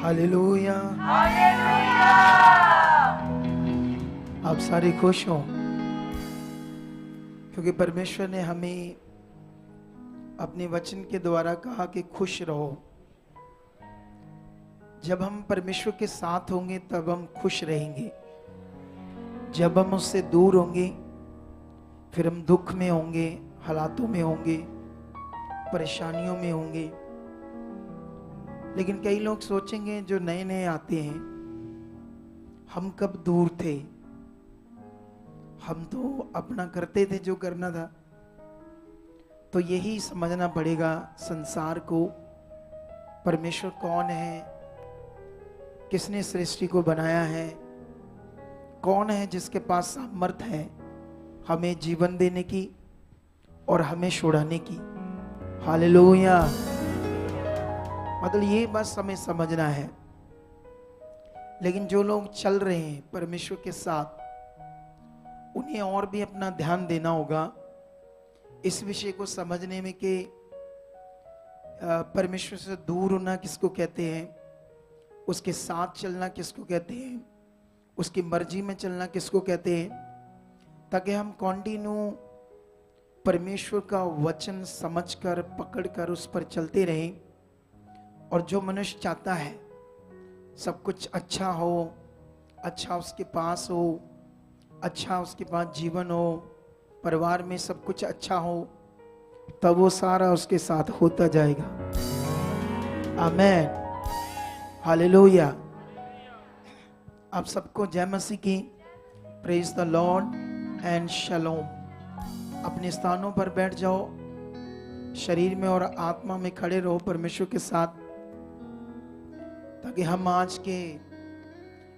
Hallelujah. आप सारे खुश हो क्योंकि परमेश्वर ने हमें अपने वचन के द्वारा कहा कि खुश रहो। जब हम परमेश्वर के साथ होंगे तब हम खुश रहेंगे। जब हम उससे दूर होंगे फिर हम दुख में होंगे, हालातों में होंगे, परेशानियों में होंगे। लेकिन कई लोग सोचेंगे जो नए नए आते हैं, हम कब दूर थे, हम तो अपना करते थे जो करना था। तो यही समझना पड़ेगा संसार को, परमेश्वर कौन है, किसने सृष्टि को बनाया है, कौन है जिसके पास सामर्थ है हमें जीवन देने की और हमें छुड़ाने की। हालेलुया। मतलब ये बस हमें समझना है। लेकिन जो लोग चल रहे हैं परमेश्वर के साथ, उन्हें और भी अपना ध्यान देना होगा इस विषय को समझने में कि परमेश्वर से दूर होना किसको कहते हैं, उसके साथ चलना किसको कहते हैं, उसकी मर्जी में चलना किसको कहते हैं, ताकि हम कंटिन्यू परमेश्वर का वचन समझकर पकड़कर उस पर चलते रहें। और जो मनुष्य चाहता है सब कुछ अच्छा हो, अच्छा उसके पास हो, अच्छा उसके पास जीवन हो, परिवार में सब कुछ अच्छा हो, तब वो सारा उसके साथ होता जाएगा। आमेन। हालेलुया। आप सबको जय मसीह की। Praise the Lord and shalom. अपने स्थानों पर बैठ जाओ, शरीर में और आत्मा में खड़े रहो परमेश्वर के साथ, ताकि हम आज के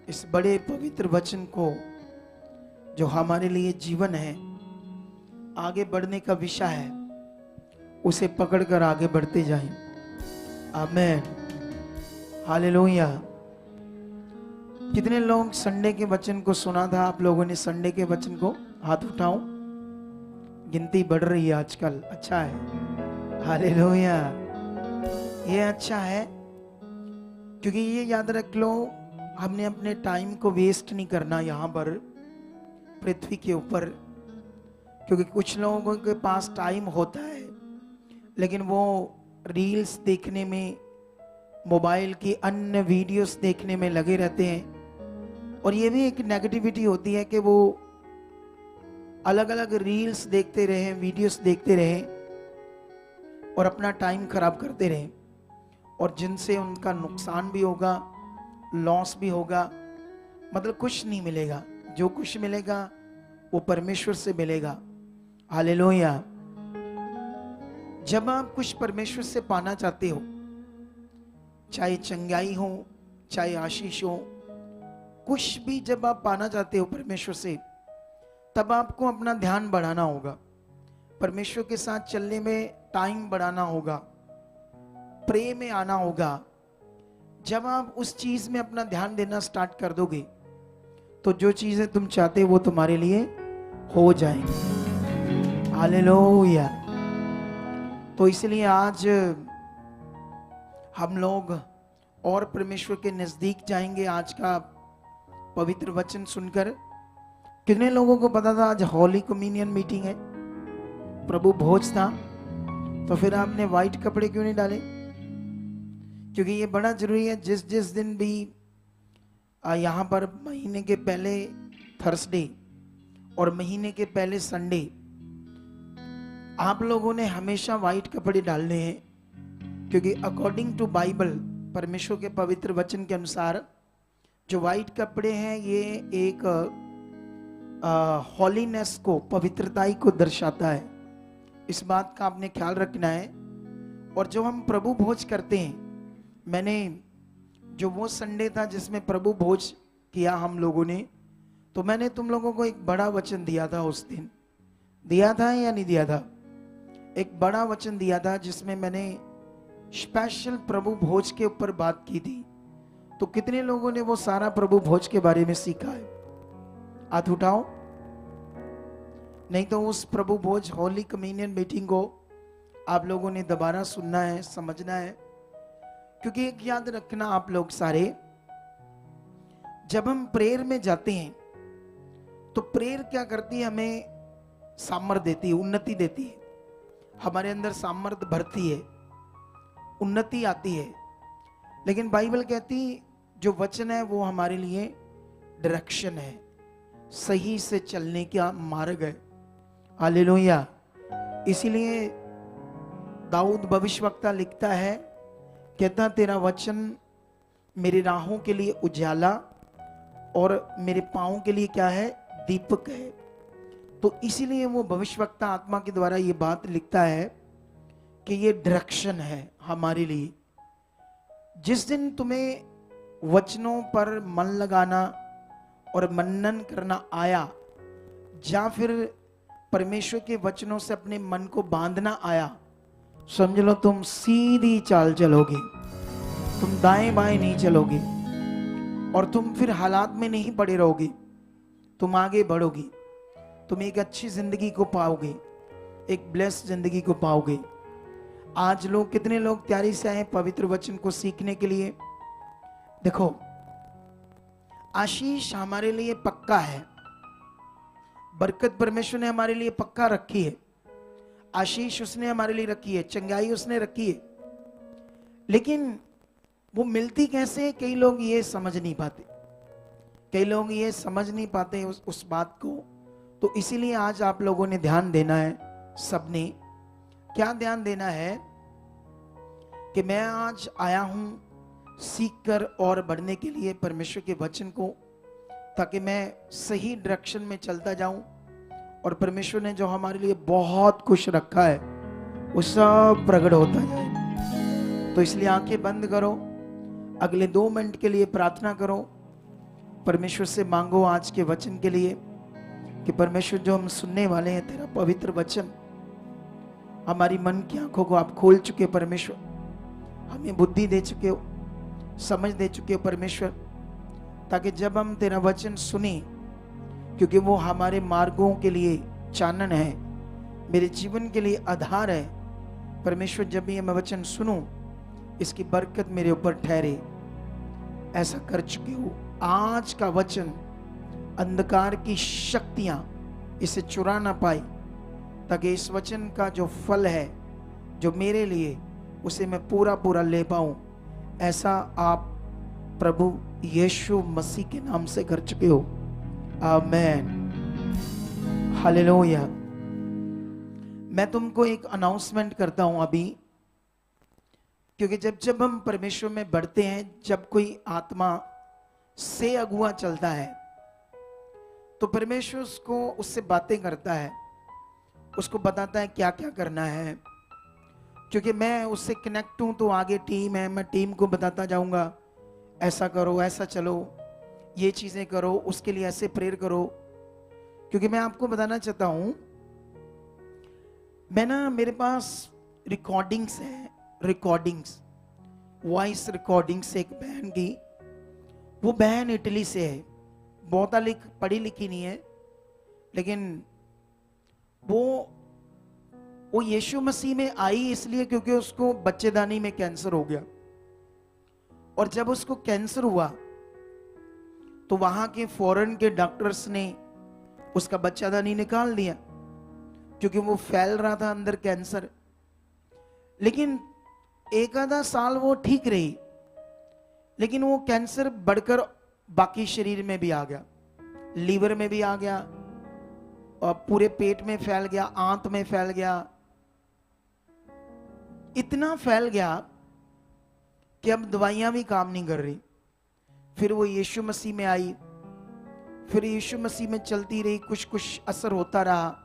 इस बड़े पवित्र वचन को जो हमारे लिए जीवन है, आगे बढ़ने का विषय है, उसे पकड़कर आगे बढ़ते जाएं। आमेन। हालेलुया। कितने लोग संडे के वचन को सुना था? आप लोगों ने संडे के वचन को हाथ उठाओ। गिनती बढ़ रही है आजकल, अच्छा है। हालेलुया। ये अच्छा है क्योंकि ये याद रख लो, हमने अपने टाइम को वेस्ट नहीं करना यहाँ पर पृथ्वी के ऊपर। क्योंकि कुछ लोगों के पास टाइम होता है लेकिन वो रील्स देखने में, मोबाइल की अन्य वीडियोस देखने में लगे रहते हैं। और ये भी एक नेगेटिविटी होती है कि वो अलग अलग रील्स देखते रहें, वीडियोस देखते रहें और अपना टाइम खराब करते रहें, और जिनसे उनका नुकसान भी होगा, लॉस भी होगा। मतलब कुछ नहीं मिलेगा। जो कुछ मिलेगा वो परमेश्वर से मिलेगा। हालेलुया। जब आप कुछ परमेश्वर से पाना चाहते हो, चाहे चंगाई हो, चाहे आशीष हो, कुछ भी जब आप पाना चाहते हो परमेश्वर से, तब आपको अपना ध्यान बढ़ाना होगा, परमेश्वर के साथ चलने में टाइम बढ़ाना होगा, प्रे में आना होगा। जब आप उस चीज में अपना ध्यान देना स्टार्ट कर दोगे तो जो चीजें तुम चाहते हो वो तुम्हारे लिए हो जाएंगी। हालेलुया। तो इसलिए आज हम लोग और परमेश्वर के नजदीक जाएंगे। आज का पवित्र वचन सुनकर कितने लोगों को पता था आज होली कम्युनियन मीटिंग है, प्रभु भोज था? तो फिर आपने व्हाइट कपड़े क्यों नहीं डाले? क्योंकि ये बड़ा जरूरी है। जिस जिस दिन भी यहाँ पर महीने के पहले थर्सडे और महीने के पहले संडे आप लोगों ने हमेशा व्हाइट कपड़े डालने हैं, क्योंकि अकॉर्डिंग टू बाइबल, परमेश्वर के पवित्र वचन के अनुसार, जो व्हाइट कपड़े हैं ये एक हॉलीनेस को, पवित्रताई को दर्शाता है। इस बात का आपने ख्याल रखना है। और जो हम प्रभु भोज करते हैं, मैंने जो वो संडे था जिसमें प्रभु भोज किया हम लोगों ने, तो मैंने तुम लोगों को एक बड़ा वचन दिया था। उस दिन दिया था या नहीं दिया था? एक बड़ा वचन दिया था जिसमें मैंने स्पेशल प्रभु भोज के ऊपर बात की थी। तो कितने लोगों ने वो सारा प्रभु भोज के बारे में सीखा है? हाथ उठाओ। नहीं तो उस प्रभु भोज होली कम्युनियन मीटिंग को आप लोगों ने दोबारा सुनना है, समझना है, क्योंकि एक याद रखना आप लोग सारे, जब हम प्रेयर में जाते हैं तो प्रेयर क्या करती है, हमें सामर्थ्य देती है, उन्नति देती है, हमारे अंदर सामर्थ्य भरती है, उन्नति आती है। लेकिन बाइबल कहती जो वचन है वो हमारे लिए डायरेक्शन है, सही से चलने का मार्ग है। हालेलुया। इसीलिए दाऊद भविष्यवक्ता लिखता है, कहता तेरा वचन मेरी राहों के लिए उजाला और मेरे पांवों के लिए क्या है, दीपक है। तो इसीलिए वो भविष्यवक्ता आत्मा के द्वारा ये बात लिखता है कि ये डायरेक्शन है हमारे लिए। जिस दिन तुम्हें वचनों पर मन लगाना और मनन करना आया, या फिर परमेश्वर के वचनों से अपने मन को बांधना आया, समझ लो तुम सीधी चाल चलोगे, तुम दाएं बाएं नहीं चलोगे, और तुम फिर हालात में नहीं पड़े रहोगे, तुम आगे बढ़ोगे, तुम एक अच्छी जिंदगी को पाओगे, एक ब्लेस्ड जिंदगी को पाओगे। आज लोग, कितने लोग तैयारी से आए पवित्र वचन को सीखने के लिए। देखो, आशीष हमारे लिए पक्का है, बरकत परमेश्वर ने हमारे लिए पक्का रखी है, आशीष उसने हमारे लिए रखी है, चंगाई उसने रखी है। लेकिन वो मिलती कैसे, कई लोग ये समझ नहीं पाते, कई लोग ये समझ नहीं पाते उस बात को। तो इसीलिए आज आप लोगों ने ध्यान देना है, सबने क्या ध्यान देना है कि मैं आज आया हूं सीखकर और बढ़ने के लिए परमेश्वर के वचन को, ताकि मैं सही डायरेक्शन में चलता जाऊं और परमेश्वर ने जो हमारे लिए बहुत कुछ रखा है वो सब प्रकट होता जाए। तो इसलिए आंखें बंद करो, अगले 2 मिनट के लिए प्रार्थना करो, परमेश्वर से मांगो आज के वचन के लिए कि परमेश्वर जो हम सुनने वाले हैं तेरा पवित्र वचन, हमारी मन की आंखों को आप खोल चुके हो परमेश्वर, हमें बुद्धि दे चुके हो, समझ दे चुके हो परमेश्वर, ताकि जब हम तेरा वचन सुने, क्योंकि वो हमारे मार्गों के लिए चानन है, मेरे जीवन के लिए आधार है। परमेश्वर जब भी मैं वचन सुनूं, इसकी बरकत मेरे ऊपर ठहरे, ऐसा कर चुके हो। आज का वचन अंधकार की शक्तियां इसे चुरा ना पाई, ताकि इस वचन का जो फल है जो मेरे लिए, उसे मैं पूरा पूरा ले पाऊं। ऐसा आप प्रभु यीशु मसीह के नाम से कर चुके हो। आमेन, हालेलुया। मैं तुमको एक अनाउंसमेंट करता हूं अभी, क्योंकि जब हम परमेश्वर में बढ़ते हैं, जब कोई आत्मा से अगुआ चलता है, तो परमेश्वर उससे बातें करता है, उसको बताता है क्या क्या करना है। क्योंकि मैं उससे कनेक्ट हूं तो आगे टीम है, मैं टीम को बताता जाऊंगा, ऐसा करो, ऐसा चलो, ये चीजें करो, उसके लिए ऐसे प्रेयर करो। क्योंकि मैं आपको बताना चाहता हूं, मेरे पास रिकॉर्डिंग्स है, रिकॉर्डिंग्स, वॉइस रिकॉर्डिंग्स एक बहन की। वो बहन इटली से है, बहुत पढ़ी लिखी नहीं है, लेकिन वो यीशु मसीह में आई इसलिए क्योंकि उसको बच्चेदानी में कैंसर हो गया, और जब उसको कैंसर हुआ तो वहां के फॉरेन के डॉक्टर्स ने उसका बच्चादानी निकाल दिया, क्योंकि वो फैल रहा था अंदर कैंसर। लेकिन एक आधा साल वो ठीक रही, लेकिन वो कैंसर बढ़कर बाकी शरीर में भी आ गया, लीवर में भी आ गया, और पूरे पेट में फैल गया, आंत में फैल गया, इतना फैल गया कि अब दवाइयां भी काम नहीं कर रही। फिर वो यीशु मसीह में आई, फिर यीशु मसीह में चलती रही, कुछ कुछ असर होता रहा,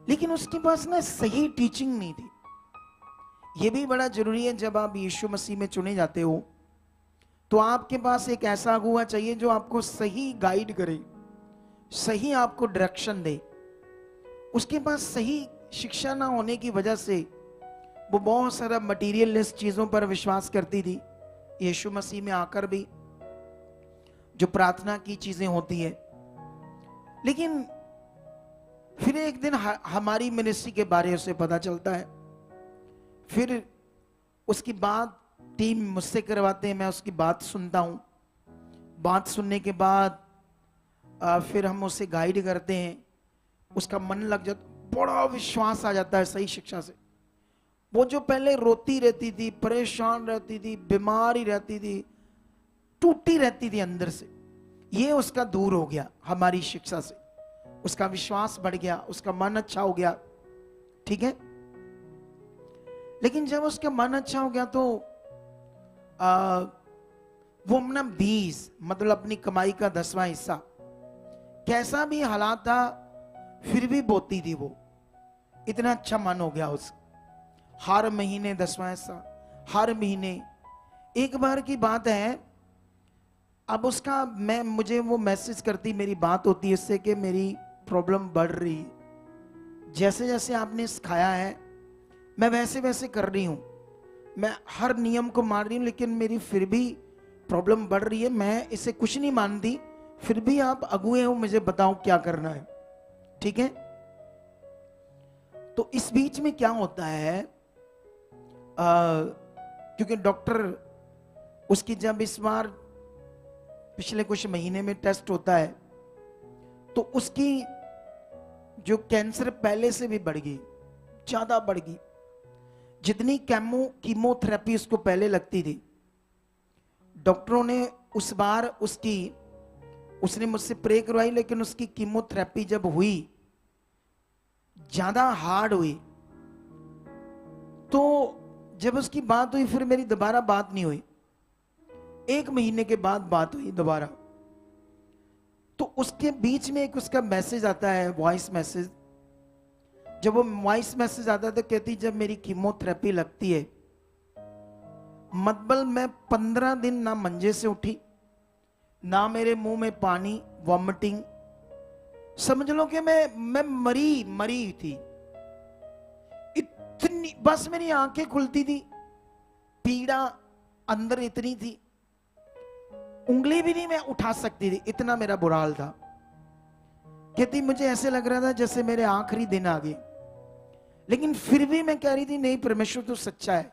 लेकिन उसके पास ना सही टीचिंग नहीं थी। ये भी बड़ा जरूरी है, जब आप यीशु मसीह में चुने जाते हो तो आपके पास एक ऐसा अगुआ चाहिए जो आपको सही गाइड करे, सही आपको डायरेक्शन दे। उसके पास सही शिक्षा ना होने की वजह से वो बहुत सारा मटीरियलिस्ट चीजों पर विश्वास करती थी। यीशु मसीह में आकर भी जो प्रार्थना की चीजें होती है, लेकिन फिर एक दिन हमारी मिनिस्ट्री के बारे में उसे पता चलता है। फिर उसकी बात टीम मुझसे करवाते हैं, मैं उसकी बात सुनता हूँ। बात सुनने के बाद फिर हम उसे गाइड करते हैं, उसका मन लग जाता, बड़ा विश्वास आ जाता है सही शिक्षा से। वो जो पहले रोती रहती थी, परेशान रहती थी, बीमारी रहती थी, टूटी रहती थी अंदर से, ये उसका दूर हो गया हमारी शिक्षा से। उसका विश्वास बढ़ गया, उसका मन अच्छा हो गया, ठीक है। लेकिन जब उसका मन अच्छा हो गया तो वो अपना 20 मतलब अपनी कमाई का 10वां हिस्सा, कैसा भी हालात था फिर भी बोती थी वो। इतना अच्छा मन हो गया उसका, हर महीने 10वां हिस्सा, हर महीने। एक बार की बात है, अब उसका मुझे वो मैसेज करती, मेरी बात होती है इससे कि मेरी प्रॉब्लम बढ़ रही, जैसे जैसे आपने सिखाया है मैं वैसे वैसे कर रही हूं, मैं हर नियम को मान रही हूं, लेकिन मेरी फिर भी प्रॉब्लम बढ़ रही है, मैं इसे कुछ नहीं मानती, फिर भी आप अगुए हो, मुझे बताओ क्या करना है, ठीक है। तो इस बीच में क्या होता है, क्योंकि डॉक्टर उसकी जब इस बार पिछले कुछ महीने में टेस्ट होता है तो उसकी जो कैंसर पहले से भी बढ़ गई, ज्यादा बढ़ गई। जितनी कीमोथेरेपी उसको पहले लगती थी, डॉक्टरों ने उस बार उसने मुझसे प्रे करवाई, लेकिन उसकी कीमोथेरेपी जब हुई ज्यादा हार्ड हुई। तो जब उसकी बात हुई फिर मेरी दोबारा बात नहीं हुई, 1 महीने के बाद बात हुई दोबारा। तो उसके बीच में एक उसका मैसेज आता है, वॉइस मैसेज। जब वो वॉइस मैसेज आता है तो कहती, जब मेरी कीमोथेरेपी लगती है मतलब मैं 15 दिन ना मंजे से उठी, ना मेरे मुंह में पानी, वॉमिटिंग, समझ लो कि मैं मरी थी। इतनी बस मेरी आंखें खुलती थी, पीड़ा अंदर इतनी थी, उंगली भी नहीं मैं उठा सकती थी, इतना मेरा बुरा हाल था। कहती मुझे ऐसे लग रहा था जैसे मेरे आखिरी दिन आ गए, लेकिन फिर भी मैं कह रही थी नहीं परमेश्वर तो सच्चा है,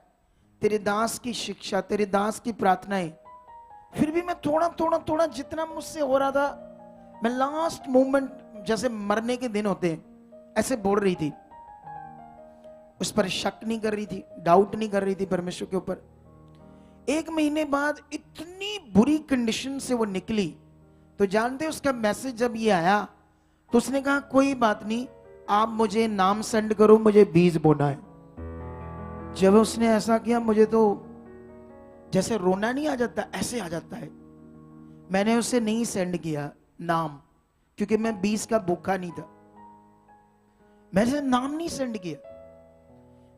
तेरे दास की शिक्षा, तेरे दास की प्रार्थनाएं। फिर भी मैं थोड़ा जितना मुझसे हो रहा था, मैं लास्ट मोमेंट जैसे मरने के दिन होते हैं ऐसे बोल रही थी। उस पर शक नहीं कर रही थी, डाउट नहीं कर रही थी परमेश्वर के ऊपर। 1 महीने बाद इतनी बुरी कंडीशन से वो निकली, तो जानते उसका मैसेज जब ये आया तो उसने कहा कोई बात नहीं, आप मुझे नाम सेंड करो, मुझे बीज बोना है। जब उसने ऐसा किया मुझे तो जैसे रोना नहीं आ जाता ऐसे आ जाता है। मैंने उसे नहीं सेंड किया नाम, क्योंकि मैं बीज का भूखा नहीं था, मैंने नाम नहीं सेंड किया।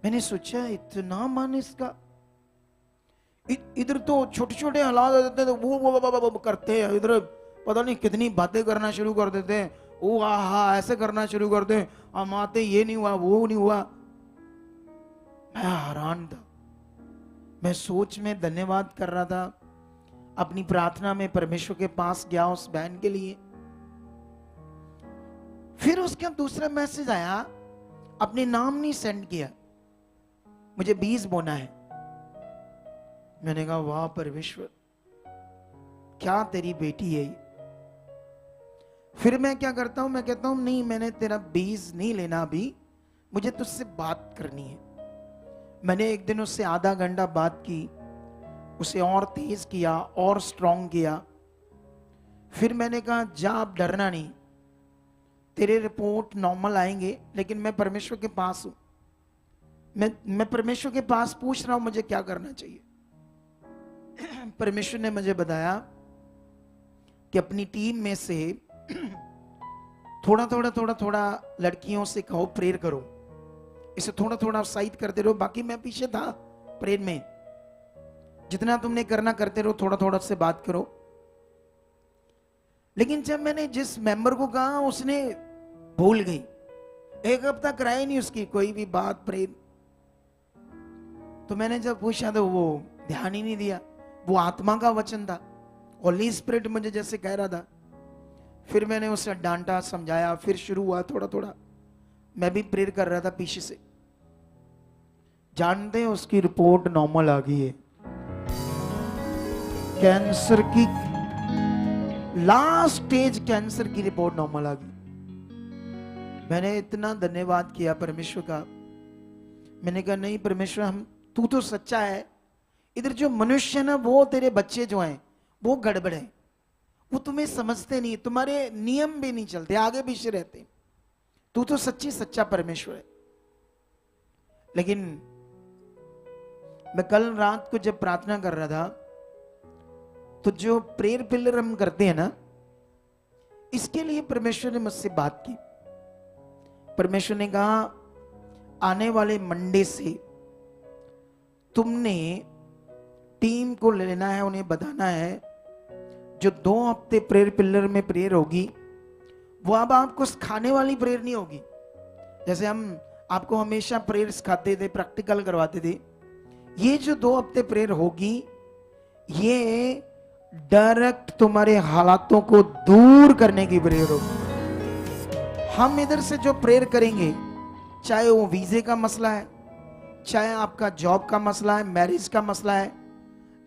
मैंने सोचा इतना मान इसका, इधर तो छोटे छोटे हालात हो जाते हैं तो वो करते हैं, इधर पता नहीं कितनी बातें करना शुरू कर देते हैं, ओ आहा ऐसे करना शुरू कर दे, हम आते ये नहीं हुआ वो नहीं हुआ। मैं हैरान था, मैं सोच में धन्यवाद कर रहा था, अपनी प्रार्थना में परमेश्वर के पास गया उस बहन के लिए। फिर उसका दूसरा मैसेज आया, अपने नाम नहीं सेंड किया, मुझे बीज बोना है। मैंने कहा वाह परमेश्वर, क्या तेरी बेटी है। फिर मैं क्या करता हूं, मैं कहता हूं नहीं मैंने तेरा बीज नहीं लेना अभी, मुझे तुझसे बात करनी है। मैंने एक दिन उससे आधा घंटा बात की, उसे और तेज किया और स्ट्रांग किया। फिर मैंने कहा जा अब डरना नहीं, तेरे रिपोर्ट नॉर्मल आएंगे, लेकिन मैं परमेश्वर के पास हूं, मैं परमेश्वर के पास पूछ रहा हूं मुझे क्या करना चाहिए। परमेश्वर ने मुझे बताया कि अपनी टीम में से थोड़ा लड़कियों से कहो प्रेयर करो, इसे थोड़ा उत्साहित करते रहो, बाकी मैं पीछे था प्रेयर में, जितना तुमने करना करते रहो, थोड़ा से बात करो। लेकिन जब मैंने जिस मेंबर को कहा उसने भूल गई, 1 हफ्ता कराई नहीं उसकी कोई भी बात प्रेयर। तो मैंने जब पूछा तो वो ध्यान ही नहीं दिया, वो आत्मा का वचन था, होली स्पिरिट मुझे जैसे कह रहा था। फिर मैंने उसे डांटा समझाया, फिर शुरू हुआ थोड़ा मैं भी प्रेयर कर रहा था पीछे से। जानते हैं उसकी रिपोर्ट नॉर्मल आ गई है, कैंसर की लास्ट स्टेज, कैंसर की रिपोर्ट नॉर्मल आ गई। मैंने इतना धन्यवाद किया परमेश्वर का। मैंने कहा नहीं परमेश्वर, हम तू तो सच्चा है, इधर जो मनुष्य है ना, वो तेरे बच्चे जो हैं वो गड़बड़ है, वो तुम्हें समझते नहीं, तुम्हारे नियम भी नहीं चलते, आगे पीछे रहते। तू तो सच्ची सच्चा परमेश्वर है। लेकिन मैं कल रात को जब प्रार्थना कर रहा था, तो जो प्रेयर पिलर हम करते हैं ना, इसके लिए परमेश्वर ने मुझसे बात की। परमेश्वर ने कहा आने वाले मंडे से तुमने टीम को लेना है, उन्हें बताना है जो 2 हफ्ते प्रेयर पिलर में प्रेयर होगी, वो अब आपको सिखाने वाली प्रेयर नहीं होगी। जैसे हम आपको हमेशा प्रेयर सिखाते थे, प्रैक्टिकल करवाते थे, ये जो 2 हफ्ते प्रेयर होगी, ये डायरेक्ट तुम्हारे हालातों को दूर करने की प्रेयर होगी। हम इधर से जो प्रेयर करेंगे, चाहे वो वीजे का मसला है, चाहे आपका जॉब का मसला है, मैरिज का मसला है,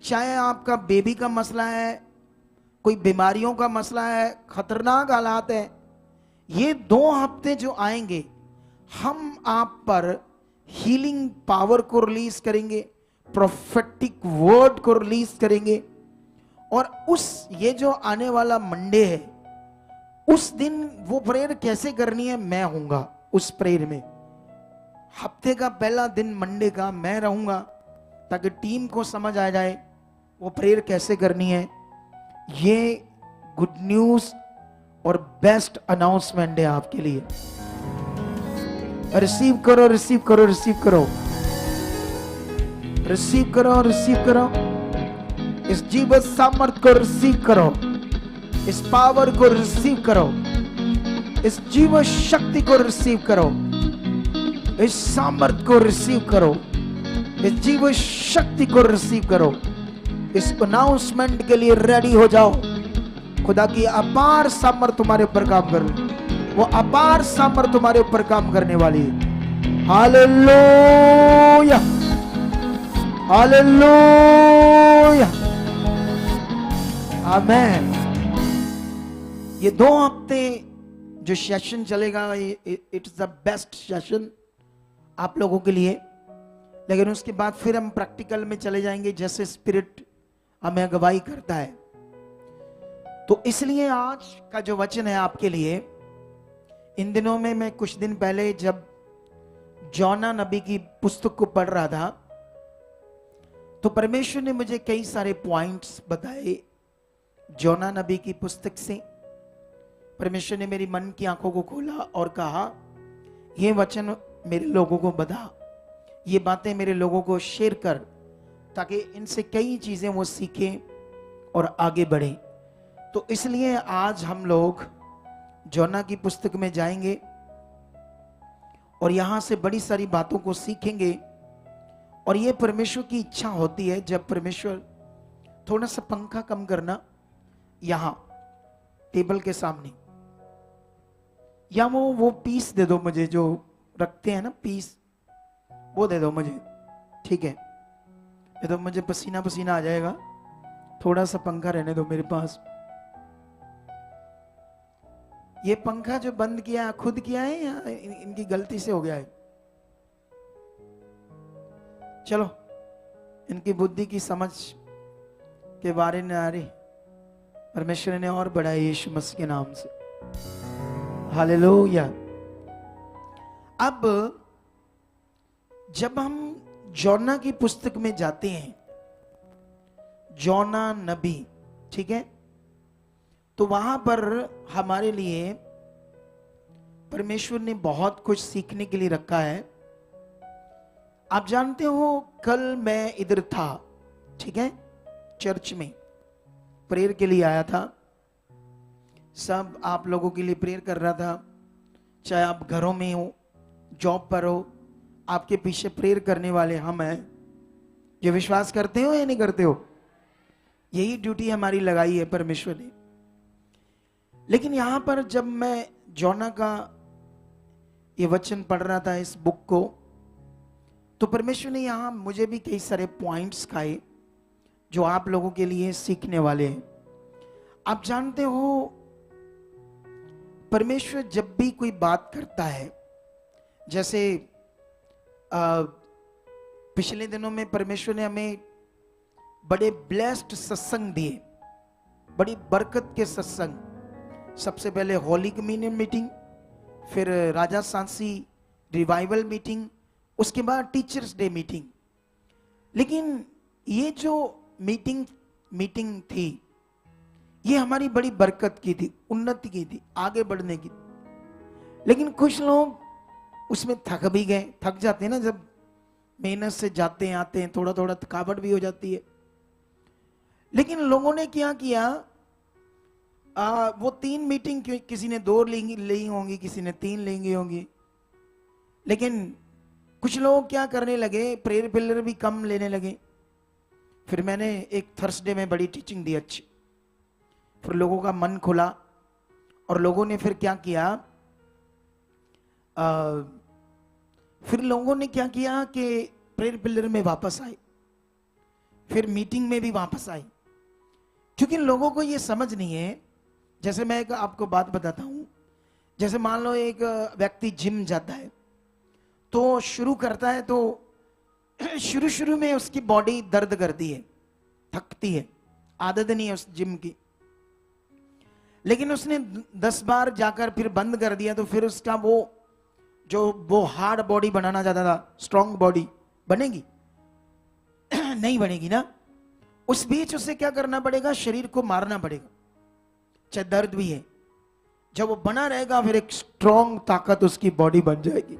चाहे आपका बेबी का मसला है, कोई बीमारियों का मसला है, खतरनाक हालात है, ये 2 हफ्ते जो आएंगे, हम आप पर हीलिंग पावर को रिलीज करेंगे, प्रोफेटिक वर्ड को रिलीज करेंगे। और उस ये जो आने वाला मंडे है, उस दिन वो प्रेयर कैसे करनी है, मैं हूंगा उस प्रेयर में। हफ्ते का पहला दिन मंडे का मैं रहूंगा, ताकि टीम को समझ आ जाए वो प्रेयर कैसे करनी है। ये गुड न्यूज और बेस्ट अनाउंसमेंट है आपके लिए। रिसीव करो, रिसीव करो, रिसीव करो, रिसीव करो, रिसीव करो। इस जीवन सामर्थ को रिसीव करो, इस पावर को रिसीव करो, इस जीवन शक्ति को रिसीव करो, इस सामर्थ को रिसीव करो, इस जीवन शक्ति को रिसीव करो। इस अनाउंसमेंट के लिए रेडी हो जाओ। खुदा की अपार सामर्थ तुम्हारे ऊपर काम कर रही, वो अपार सामर्थ तुम्हारे ऊपर काम करने वाली है। हालेलुया, हालेलुया, आमेन। ये 2 हफ्ते जो सेशन चलेगा, इट्स द बेस्ट सेशन आप लोगों के लिए। लेकिन उसके बाद फिर हम प्रैक्टिकल में चले जाएंगे, जैसे स्पिरिट हमें अगुवाई करता है। तो इसलिए आज का जो वचन है आपके लिए, इन दिनों में मैं कुछ दिन पहले जब जोना नबी की पुस्तक को पढ़ रहा था, तो परमेश्वर ने मुझे कई सारे पॉइंट्स बताए जोना नबी की पुस्तक से। परमेश्वर ने मेरी मन की आंखों को खोला और कहा ये वचन मेरे लोगों को बता, ये बातें मेरे लोगों को शेयर कर, ताकि इनसे कई चीजें वो सीखें और आगे बढ़ें। तो इसलिए आज हम लोग जोना की पुस्तक में जाएंगे और यहां से बड़ी सारी बातों को सीखेंगे। और ये परमेश्वर की इच्छा होती है, जब परमेश्वर, थोड़ा सा पंखा कम करना यहां टेबल के सामने, या वो पीस दे दो मुझे, जो रखते हैं ना पीस, वो दे दो मुझे, ठीक है? ये तो मुझे पसीना पसीना आ जाएगा, थोड़ा सा पंखा रहने दो मेरे पास। ये पंखा जो बंद किया खुद किया है या इनकी गलती से हो गया है? चलो, इनकी बुद्धि की समझ के बारे में आ रही, परमेश्वर ने और बढ़ाया यीशु मसीह के नाम से। हालेलुया। अब जब हम जोना की पुस्तक में जाते हैं, जोना नबी, ठीक है, तो वहां पर हमारे लिए परमेश्वर ने बहुत कुछ सीखने के लिए रखा है। आप जानते हो, कल मैं इधर था, ठीक है, चर्च में प्रेयर के लिए आया था। सब आप लोगों के लिए प्रेयर कर रहा था, चाहे आप घरों में हो, जॉब पर हो, आपके पीछे प्रेयर करने वाले हम हैं। ये विश्वास करते हो या नहीं करते हो? यही ड्यूटी हमारी लगाई है परमेश्वर ने। लेकिन यहां पर जब मैं जोना का ये वचन पढ़ रहा था, इस बुक को, तो परमेश्वर ने यहां मुझे भी कई सारे पॉइंट्स खाए जो आप लोगों के लिए सीखने वाले हैं। आप जानते हो, परमेश्वर जब भी कोई बात करता है, जैसे पिछले दिनों में परमेश्वर ने हमें बड़े ब्लेस्ड सत्संग दिए, बड़ी बरकत के सत्संग। सबसे पहले होली कम्युनियन मीटिंग, फिर राजा सांसी रिवाइवल मीटिंग, उसके बाद टीचर्स डे मीटिंग। लेकिन ये जो मीटिंग थी, ये हमारी बड़ी बरकत की थी, उन्नति की थी, आगे बढ़ने की। लेकिन कुछ लोग उसमें थक भी गए, थक जाते हैं ना, जब मेहनत से जाते हैं आते हैं, थोड़ा थोड़ा थकावट भी हो जाती है। लेकिन लोगों ने क्या किया, वो 3 मीटिंग, किसी ने 2 ली होंगी, किसी ने 3 लेंगी होंगी। लेकिन कुछ लोग क्या करने लगे, प्रेयर पिलर भी कम लेने लगे। फिर मैंने एक थर्सडे में बड़ी टीचिंग दी अच्छी, फिर लोगों का मन खुला और लोगों ने फिर क्या किया, फिर लोगों ने क्या किया कि प्रेयर पिलर में वापस आए, फिर मीटिंग में भी वापस आए। क्योंकि लोगों को ये समझ नहीं है। जैसे मैं एक आपको बात बताता हूं, जैसे मान लो एक व्यक्ति जिम जाता है, तो शुरू करता है, तो शुरू में उसकी बॉडी दर्द करती है, थकती है, आदत नहीं है उस जिम की। लेकिन उसने 10 बार जाकर फिर बंद कर दिया, तो फिर उसका वो हार्ड बॉडी बनाना चाहता था, स्ट्रॉन्ग बॉडी बनेगी? नहीं बनेगी ना। उस बीच उसे क्या करना पड़ेगा, शरीर को मारना पड़ेगा, चाहे दर्द भी है। जब वो बना रहेगा, फिर एक स्ट्रॉन्ग ताकत उसकी बॉडी बन जाएगी।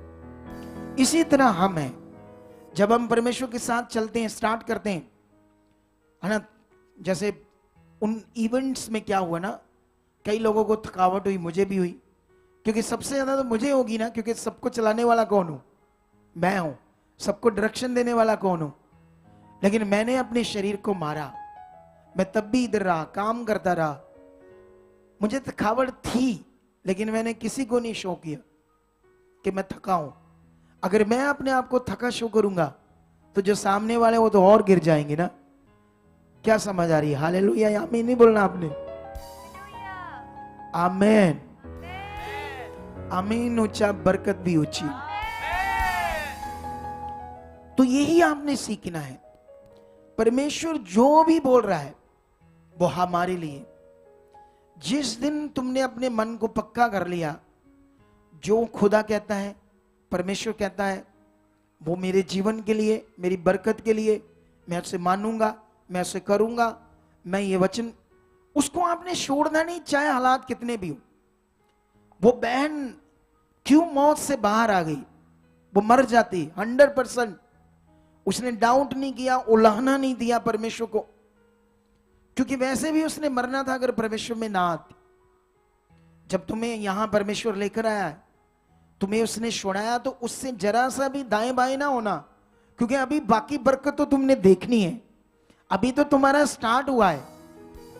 इसी तरह हम हैं, जब हम परमेश्वर के साथ चलते हैं, स्टार्ट करते हैं, है ना। जैसे उन इवेंट्स में क्या हुआ ना, कई लोगों को थकावट हुई, मुझे भी हुई, क्योंकि सबसे ज्यादा तो मुझे होगी ना, क्योंकि सबको चलाने वाला कौन हूं? मैं हूं। सबको डायरेक्शन देने वाला कौन हूं? लेकिन मैंने अपने शरीर को मारा। मैं तब भी इधर रहा, काम करता रहा, मुझे थकावट थी, लेकिन मैंने किसी को नहीं शो किया कि मैं थका हूं। अगर मैं अपने आप को थका शो करूंगा, तो जो सामने वाले वो तो और गिर जाएंगे ना। क्या समझ आ रही है? हालेलुया, आमीन नहीं बोलना आपने? आमीन, आमीन ऊंचा, बरकत भी ऊंची। तो यही आपने सीखना है। परमेश्वर जो भी बोल रहा है वो हमारे लिए। जिस दिन तुमने अपने मन को पक्का कर लिया, जो खुदा कहता है, परमेश्वर कहता है, वो मेरे जीवन के लिए, मेरी बरकत के लिए, मैं उसे मानूंगा, मैं उसे करूंगा, मैं ये वचन, उसको आपने छोड़ना नहीं, चाहे हालात कितने भी हो। वो बहन क्यों मौत से बाहर आ गई? वो मर जाती 100%। उसने डाउट नहीं किया, उलाहना नहीं दिया परमेश्वर को, क्योंकि वैसे भी उसने मरना था अगर परमेश्वर में ना आती। जब तुम्हें यहां परमेश्वर लेकर आया है, तुम्हें उसने छुड़ाया, तो उससे जरा सा भी दाएं बाएं ना होना, क्योंकि अभी बाकी बरकत तो तुमने देखनी है। अभी तो तुम्हारा स्टार्ट हुआ है,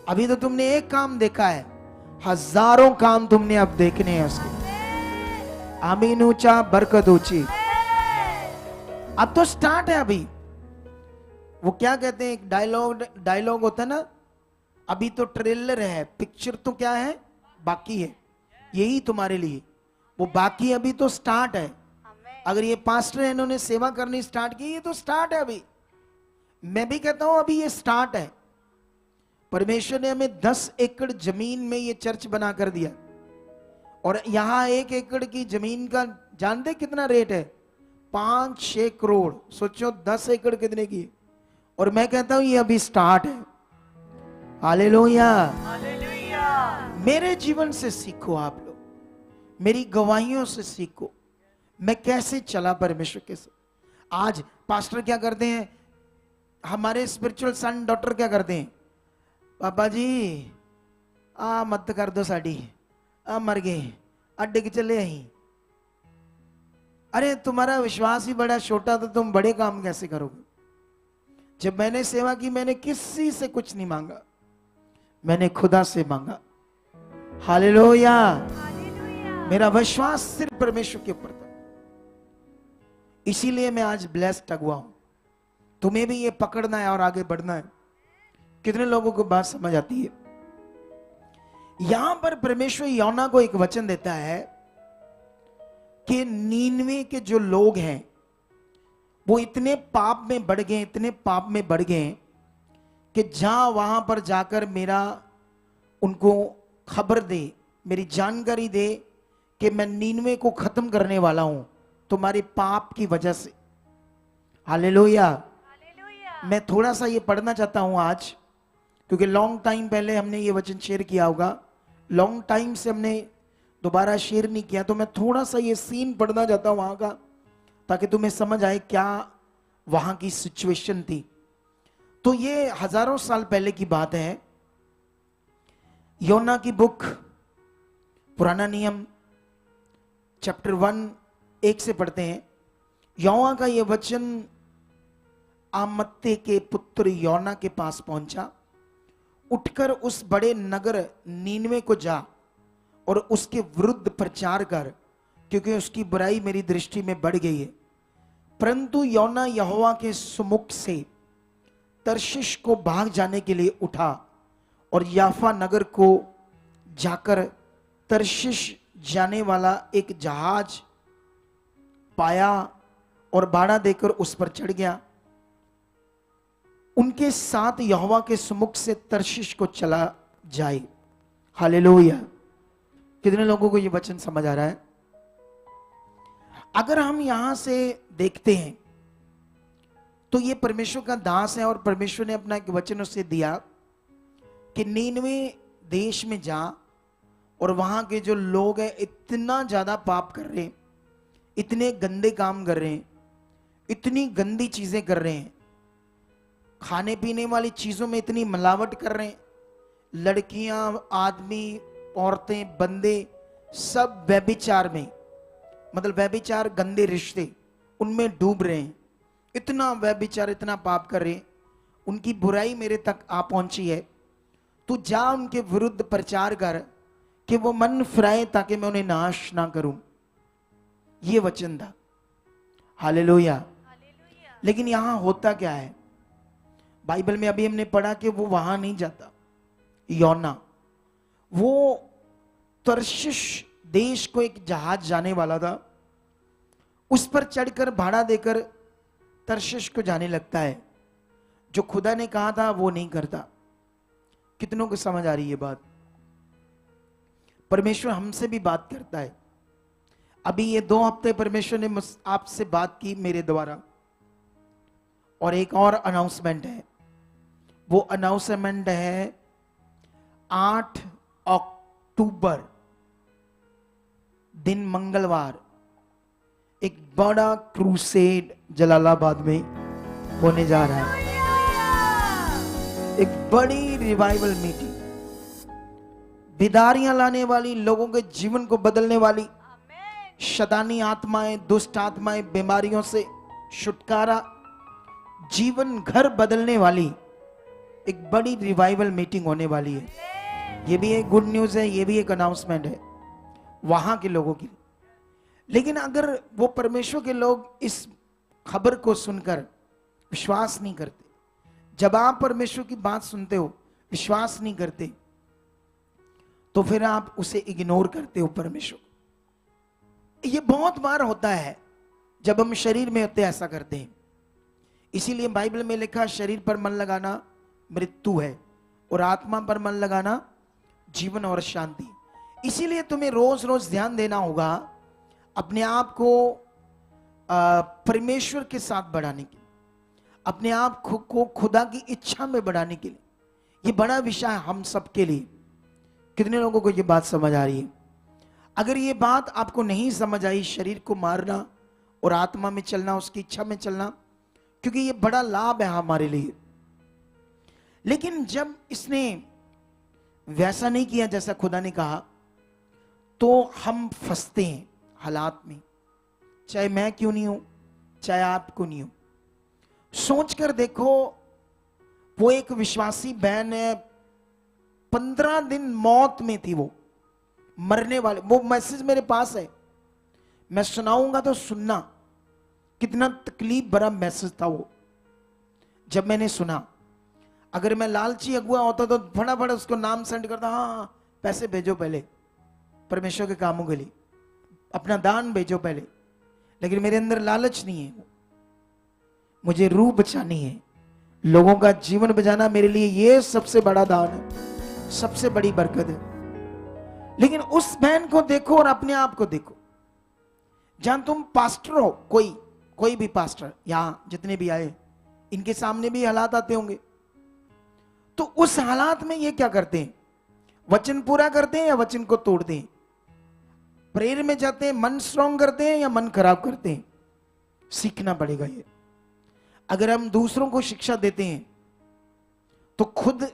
अभी तो तुमने एक काम देखा है, हजारों काम तुमने अब देखने हैं उसके। आमीन ऊंचा, बरकत ऊंची। अब तो स्टार्ट है। अभी वो क्या कहते हैं, एक डायलॉग होता है ना, अभी तो ट्रेलर है, पिक्चर तो क्या है, बाकी है। यही तुम्हारे लिए वो बाकी, अभी तो स्टार्ट है। अगर ये पास्टर है, इन्होंने सेवा करनी स्टार्ट की, ये तो स्टार्ट है अभी। मैं भी कहता हूं अभी ये स्टार्ट है। परमेश्वर ने हमें 10 एकड़ जमीन में ये चर्च बना कर दिया, और यहां 1 एकड़ की जमीन का जानते कितना रेट है? 5-6 करोड़। सोचो 10 एकड़ कितने की। और मैं कहता हूं ये अभी स्टार्ट है। हालेलुया, मेरे जीवन से सीखो आप लोग, मेरी गवाहियों से सीखो, मैं कैसे चला परमेश्वर के साथ। आज पास्टर क्या करते हैं, हमारे स्पिरिचुअल सन डॉक्टर क्या करते हैं, पापा जी आ मत कर दो साड़ी, आ मर गए, आ डिग चले आई। अरे तुम्हारा विश्वास ही बड़ा छोटा, तो तुम बड़े काम कैसे करोगे? जब मैंने सेवा की, मैंने किसी से कुछ नहीं मांगा, मैंने खुदा से मांगा। हालेलुया, मेरा विश्वास सिर्फ परमेश्वर के ऊपर था। इसीलिए मैं आज ब्लेस्ड अगुआ हूं। तुम्हें भी ये पकड़ना है और आगे बढ़ना है। कितने लोगों को बात समझ आती है? यहां पर परमेश्वर योना को एक वचन देता है कि नीनवे के जो लोग हैं वो इतने पाप में बढ़ गए, इतने पाप में बढ़ गए कि जहां वहां पर जाकर मेरा उनको खबर दे, मेरी जानकारी दे कि मैं नीनवे को खत्म करने वाला हूं तुम्हारे पाप की वजह से। हालेलुया। मैं थोड़ा सा ये पढ़ना चाहता हूं आज, क्योंकि लॉन्ग टाइम पहले हमने ये वचन शेयर किया होगा, लॉन्ग टाइम से हमने दोबारा शेयर नहीं किया, तो मैं थोड़ा सा ये सीन पढ़ना चाहता हूं वहां का, ताकि तुम्हें समझ आए क्या वहां की सिचुएशन थी। तो ये हजारों साल पहले की बात है। योना की बुक, पुराना नियम चैप्टर 1 से पढ़ते हैं। यहोवा का यह वचन आमत्ते के पुत्र योना के पास पहुंचा। उठकर उस बड़े नगर नीनवे को जा और उसके विरुद्ध प्रचार कर, क्योंकि उसकी बुराई मेरी दृष्टि में बढ़ गई है। परंतु योना यहोवा के सुमुख से तर्शिश को भाग जाने के लिए उठा और याफा नगर को जाकर तर्शिश जाने वाला एक जहाज पाया और भाड़ा देकर उस पर चढ़ गया। उनके साथ यहोवा के सुमुख से तर्शिश को चला जाए। हालेलुया। कितने लोगों को यह वचन समझ आ रहा है? अगर हम यहां से देखते हैं तो ये परमेश्वर का दास है और परमेश्वर ने अपना एक वचन उससे दिया कि नीनवे देश में जा और वहां के जो लोग हैं इतना ज्यादा पाप कर रहे हैं, इतने गंदे काम कर रहे हैं, इतनी गंदी चीजें कर रहे हैं, खाने पीने वाली चीजों में इतनी मिलावट कर रहे हैं, लड़कियां, आदमी, औरतें, बंदे सब व्यभिचार में, मतलब व्यभिचार गंदे रिश्ते उनमें डूब रहे हैं। इतना व्यभिचार, इतना पाप कर रहे हैं, उनकी बुराई मेरे तक आ पहुंची है। तू जा उनके विरुद्ध प्रचार कर कि वो मन फिराए ताकि मैं उन्हें नाश ना करूं। ये वचन था। हालेलुया। लेकिन यहां होता क्या है? बाइबल में अभी हमने पढ़ा कि वो वहां नहीं जाता। योना वो तर्शिश देश को एक जहाज जाने वाला था, उस पर चढ़कर भाड़ा देकर तर्शिश को जाने लगता है। जो खुदा ने कहा था वो नहीं करता। कितनों को समझ आ रही है बात? परमेश्वर हमसे भी बात करता है। अभी ये 2 हफ्ते परमेश्वर ने आपसे बात की मेरे द्वारा। और एक और अनाउंसमेंट है। वो अनाउंसमेंट है 8 अक्टूबर दिन मंगलवार एक बड़ा क्रूसेड जलालाबाद में होने जा रहा है। एक बड़ी रिवाइवल मीटिंग, बेदारियां लाने वाली, लोगों के जीवन को बदलने वाली, शैतानी आत्माएं, दुष्ट आत्माएं, बीमारियों से छुटकारा, जीवन घर बदलने वाली एक बड़ी रिवाइवल मीटिंग होने वाली है। ये भी एक गुड न्यूज है, ये भी एक अनाउंसमेंट है वहां के लोगों की। लेकिन अगर वो परमेश्वर के लोग इस खबर को सुनकर विश्वास नहीं करते, जब आप परमेश्वर की बात सुनते हो विश्वास नहीं करते, तो फिर आप उसे इग्नोर करते हो परमेश्वर। ये बहुत बार होता है जब हम शरीर में होते ऐसा करते हैं। इसीलिए बाइबल में लिखा शरीर पर मन लगाना मृत्यु है और आत्मा पर मन लगाना जीवन और शांति। इसीलिए तुम्हें रोज रोज ध्यान देना होगा अपने आप को परमेश्वर के साथ बढ़ाने के लिए, अपने आप को खुदा की इच्छा में बढ़ाने के लिए। ये बड़ा विषय है हम सबके लिए। कितने लोगों को ये बात समझ आ रही है? अगर ये बात आपको नहीं समझ आई, शरीर को मारना और आत्मा में चलना, उसकी इच्छा में चलना, क्योंकि ये बड़ा लाभ है हमारे लिए। लेकिन जब इसने वैसा नहीं किया जैसा खुदा ने कहा, तो हम फंसते हैं हालात में। चाहे मैं क्यों नहीं हूं, चाहे आप क्यों नहीं हो। सोचकर देखो, वो एक विश्वासी बहन है, 15 दिन मौत में थी, वो मरने वाले। वो मैसेज मेरे पास है, मैं सुनाऊंगा तो सुनना, कितना तकलीफ भरा मैसेज था वो। जब मैंने सुना, अगर मैं लालची अगुआ होता तो फटाफट उसको नाम सेंड करता, हाँ पैसे भेजो पहले परमेश्वर के कामों के लिए, अपना दान भेजो पहले। लेकिन मेरे अंदर लालच नहीं है, मुझे रूह बचानी है, लोगों का जीवन बचाना मेरे लिए ये सबसे बड़ा दान है, सबसे बड़ी बरकत है। लेकिन उस बहन को देखो और अपने आप को देखो। जहां तुम पास्टर हो, कोई भी पास्टर, यहां जितने भी आए, इनके सामने भी हालात आते होंगे, तो उस हालात में ये क्या करते हैं? वचन पूरा करते हैं या वचन को तोड़ते हैं? प्रेयर में जाते हैं, मन स्ट्रॉन्ग करते हैं या मन खराब करते हैं? सीखना पड़ेगा ये। अगर हम दूसरों को शिक्षा देते हैं तो खुद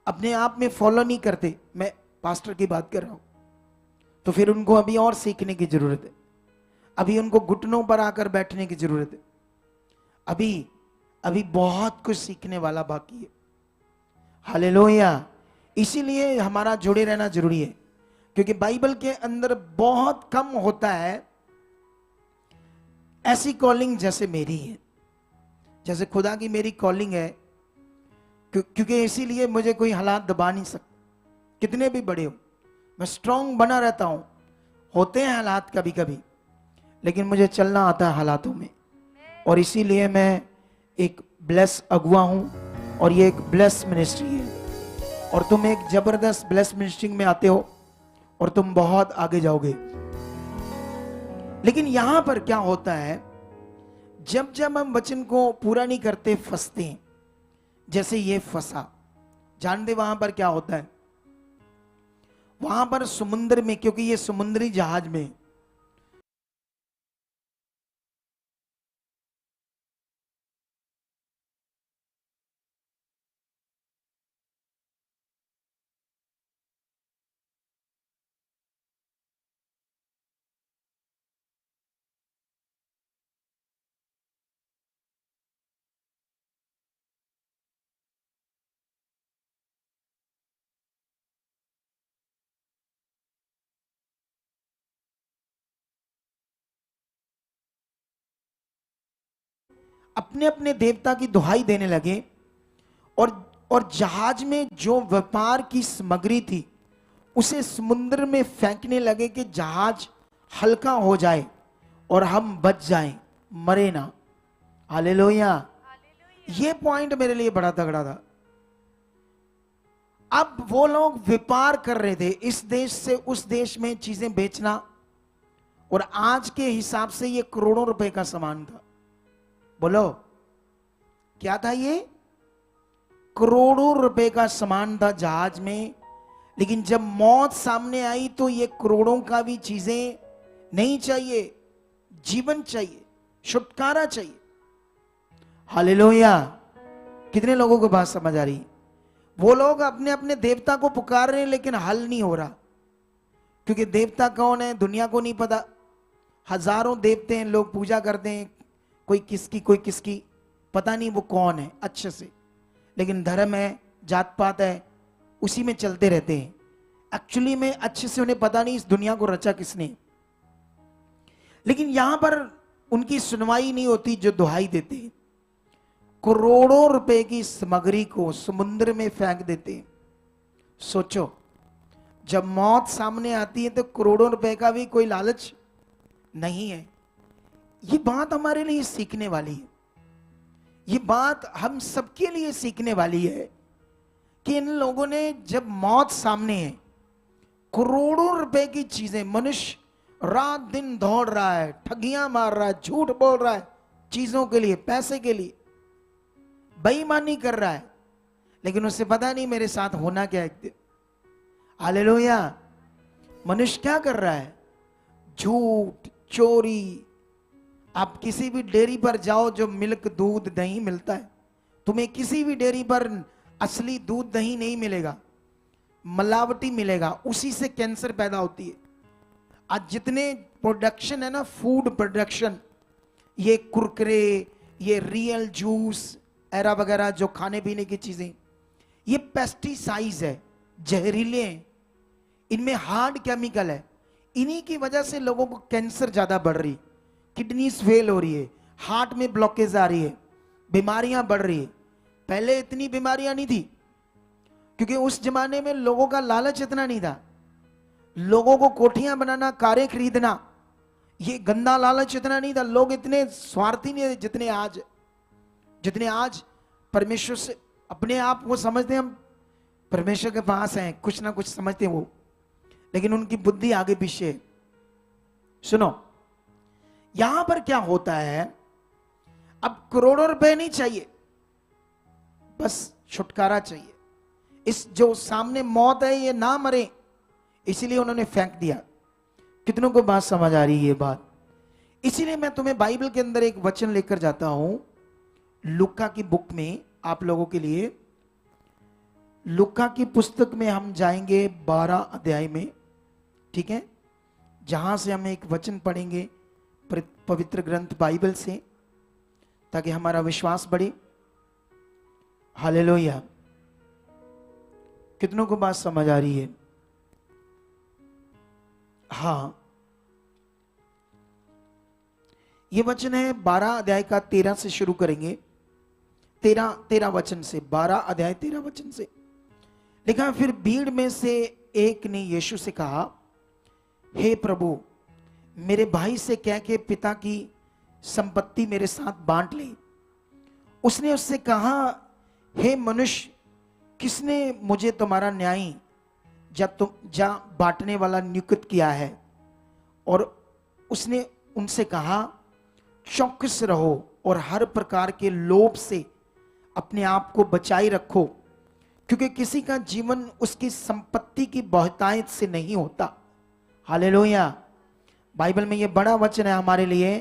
अपने आप में फॉलो नहीं करते, मैं पास्टर की बात कर रहा हूं, तो फिर उनको अभी और सीखने की जरूरत है। अभी उनको घुटनों पर आकर बैठने की जरूरत है। अभी बहुत कुछ सीखने वाला बाकी है। हालेलुया। इसीलिए हमारा जुड़े रहना जरूरी है, क्योंकि बाइबल के अंदर बहुत कम होता है ऐसी कॉलिंग जैसे मेरी है, जैसे खुदा की मेरी कॉलिंग है। क्योंकि इसीलिए मुझे कोई हालात दबा नहीं सकता, कितने भी बड़े हो, मैं स्ट्रांग बना रहता हूं। होते हैं हालात कभी कभी, लेकिन मुझे चलना आता है हालातों में। और इसीलिए मैं एक ब्लेस अगुआ हूं, और ये एक ब्लेस मिनिस्ट्री है। और तुम एक जबरदस्त ब्लेस मिनिस्ट्री में आते हो, और तुम बहुत आगे जाओगे। लेकिन यहां पर क्या होता है, जब जब हम वचन को पूरा नहीं करते फंसते हैं। जैसे ये फंसा, जानते वहां पर क्या होता है? वहां पर समुद्र में, क्योंकि ये समुद्री जहाज में, अपने अपने देवता की दुहाई देने लगे, और जहाज में जो व्यापार की सामग्री थी उसे समुद्र में फेंकने लगे कि जहाज हल्का हो जाए और हम बच जाएं, मरे ना। हालेलुया। ये पॉइंट मेरे लिए बड़ा तगड़ा था। अब वो लोग व्यापार कर रहे थे, इस देश से उस देश में चीजें बेचना, और आज के हिसाब से ये करोड़ों रुपए का सामान था। बोलो क्या था? ये करोड़ों रुपए का सामान था जहाज में। लेकिन जब मौत सामने आई तो ये करोड़ों का भी चीजें नहीं चाहिए, जीवन चाहिए, छुटकारा चाहिए। हालेलुया। कितने लोगों को बात समझ आ रही? वो लोग अपने अपने देवता को पुकार रहे हैं, लेकिन हल नहीं हो रहा, क्योंकि देवता कौन है दुनिया को नहीं पता। हजारों देवते हैं, लोग पूजा करते हैं, कोई किसकी पता नहीं वो कौन है अच्छे से। लेकिन धर्म है, जात पात है, उसी में चलते रहते हैं। एक्चुअली में अच्छे से उन्हें पता नहीं इस दुनिया को रचा किसने। लेकिन यहां पर उनकी सुनवाई नहीं होती, जो दुहाई देते हैं, करोड़ों रुपए की सामग्री को समुद्र में फेंक देते हैं। सोचो, जब मौत सामने आती है तो करोड़ों रुपए का भी कोई लालच नहीं है। ये बात हमारे लिए सीखने वाली है। ये बात हम सबके लिए सीखने वाली है कि इन लोगों ने, जब मौत सामने है, करोड़ों रुपए की चीजें, मनुष्य रात दिन दौड़ रहा है, ठगियां मार रहा है, झूठ बोल रहा है चीजों के लिए, पैसे के लिए, बेईमानी कर रहा है, लेकिन उसे पता नहीं मेरे साथ होना क्या एक दिन। हालेलुया। मनुष्य क्या कर रहा है? झूठ, चोरी। आप किसी भी डेयरी पर जाओ, जो मिल्क, दूध, दही मिलता है, तुम्हें किसी भी डेयरी पर असली दूध दही नहीं मिलेगा, मिलावटी मिलेगा। उसी से कैंसर पैदा होती है। आज जितने प्रोडक्शन है ना, फूड प्रोडक्शन, ये कुरकुरे, ये रियल जूस एरा वगैरह, जो खाने पीने की चीजें, ये पेस्टिसाइड्स है, जहरीले हैं, इनमें हार्ड केमिकल है। इन्हीं की वजह से लोगों को कैंसर ज्यादा बढ़ रही, किडनी फेल हो रही है, हार्ट में ब्लॉकेज आ रही है, बीमारियां बढ़ रही है। पहले इतनी बीमारियां नहीं थी, क्योंकि उस जमाने में लोगों का लालच इतना नहीं था। लोगों को कोठियां बनाना, कारें खरीदना, ये गंदा लालच इतना नहीं था। लोग इतने स्वार्थी नहीं थे जितने आज परमेश्वर से अपने आप वो समझते हैं, हम परमेश्वर के पास हैं, कुछ ना कुछ समझते हैं वो, लेकिन उनकी बुद्धि आगे पीछे। सुनो, यहां पर क्या होता है, अब करोड़ों रुपए नहीं चाहिए, बस छुटकारा चाहिए। इस जो सामने मौत है ये ना मरे, इसीलिए उन्होंने फेंक दिया। कितनों को बात समझ आ रही है ये बात? इसीलिए मैं तुम्हें बाइबल के अंदर एक वचन लेकर जाता हूं, लूका की बुक में, आप लोगों के लिए। लूका की पुस्तक में हम जाएंगे 12 अध्याय में, ठीक है, जहां से हम एक वचन पढ़ेंगे पवित्र ग्रंथ बाइबल से, ताकि हमारा विश्वास बढ़े। हालेलुया। कितनों को बात समझ आ रही है? हाँ, ये वचन है 12 अध्याय का 13 से शुरू करेंगे। 13 वचन से, 12 अध्याय 13 वचन से लिखा, फिर भीड़ में से एक ने यीशु से कहा, हे प्रभु, मेरे भाई से कह के पिता की संपत्ति मेरे साथ बांट ले। उसने उससे कहा, हे मनुष्य, किसने मुझे तुम्हारा न्यायी जा बांटने वाला नियुक्त किया है? और उसने उनसे कहा, चौकस रहो और हर प्रकार के लोभ से अपने आप को बचाई रखो, क्योंकि किसी का जीवन उसकी संपत्ति की बहुतायत से नहीं होता। हालेलुया। बाइबल में यह बड़ा वचन है हमारे लिए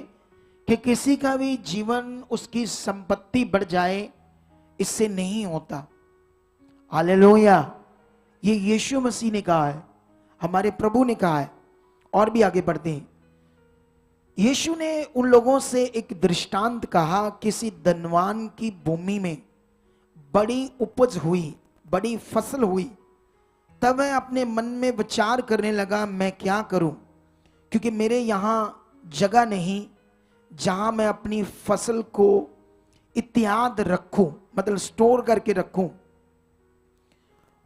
कि किसी का भी जीवन उसकी संपत्ति बढ़ जाए, इससे नहीं होता। हालेलुया। ये यीशु मसीह ने कहा है, हमारे प्रभु ने कहा है। और भी आगे बढ़ते हैं। यीशु ने उन लोगों से एक दृष्टांत कहा, किसी धनवान की भूमि में बड़ी उपज हुई, बड़ी फसल हुई। तब वह अपने मन में विचार करने लगा, मैं क्या करूं, क्योंकि मेरे यहां जगह नहीं जहां मैं अपनी फसल को इत्याद रखूं, मतलब स्टोर करके रखूं।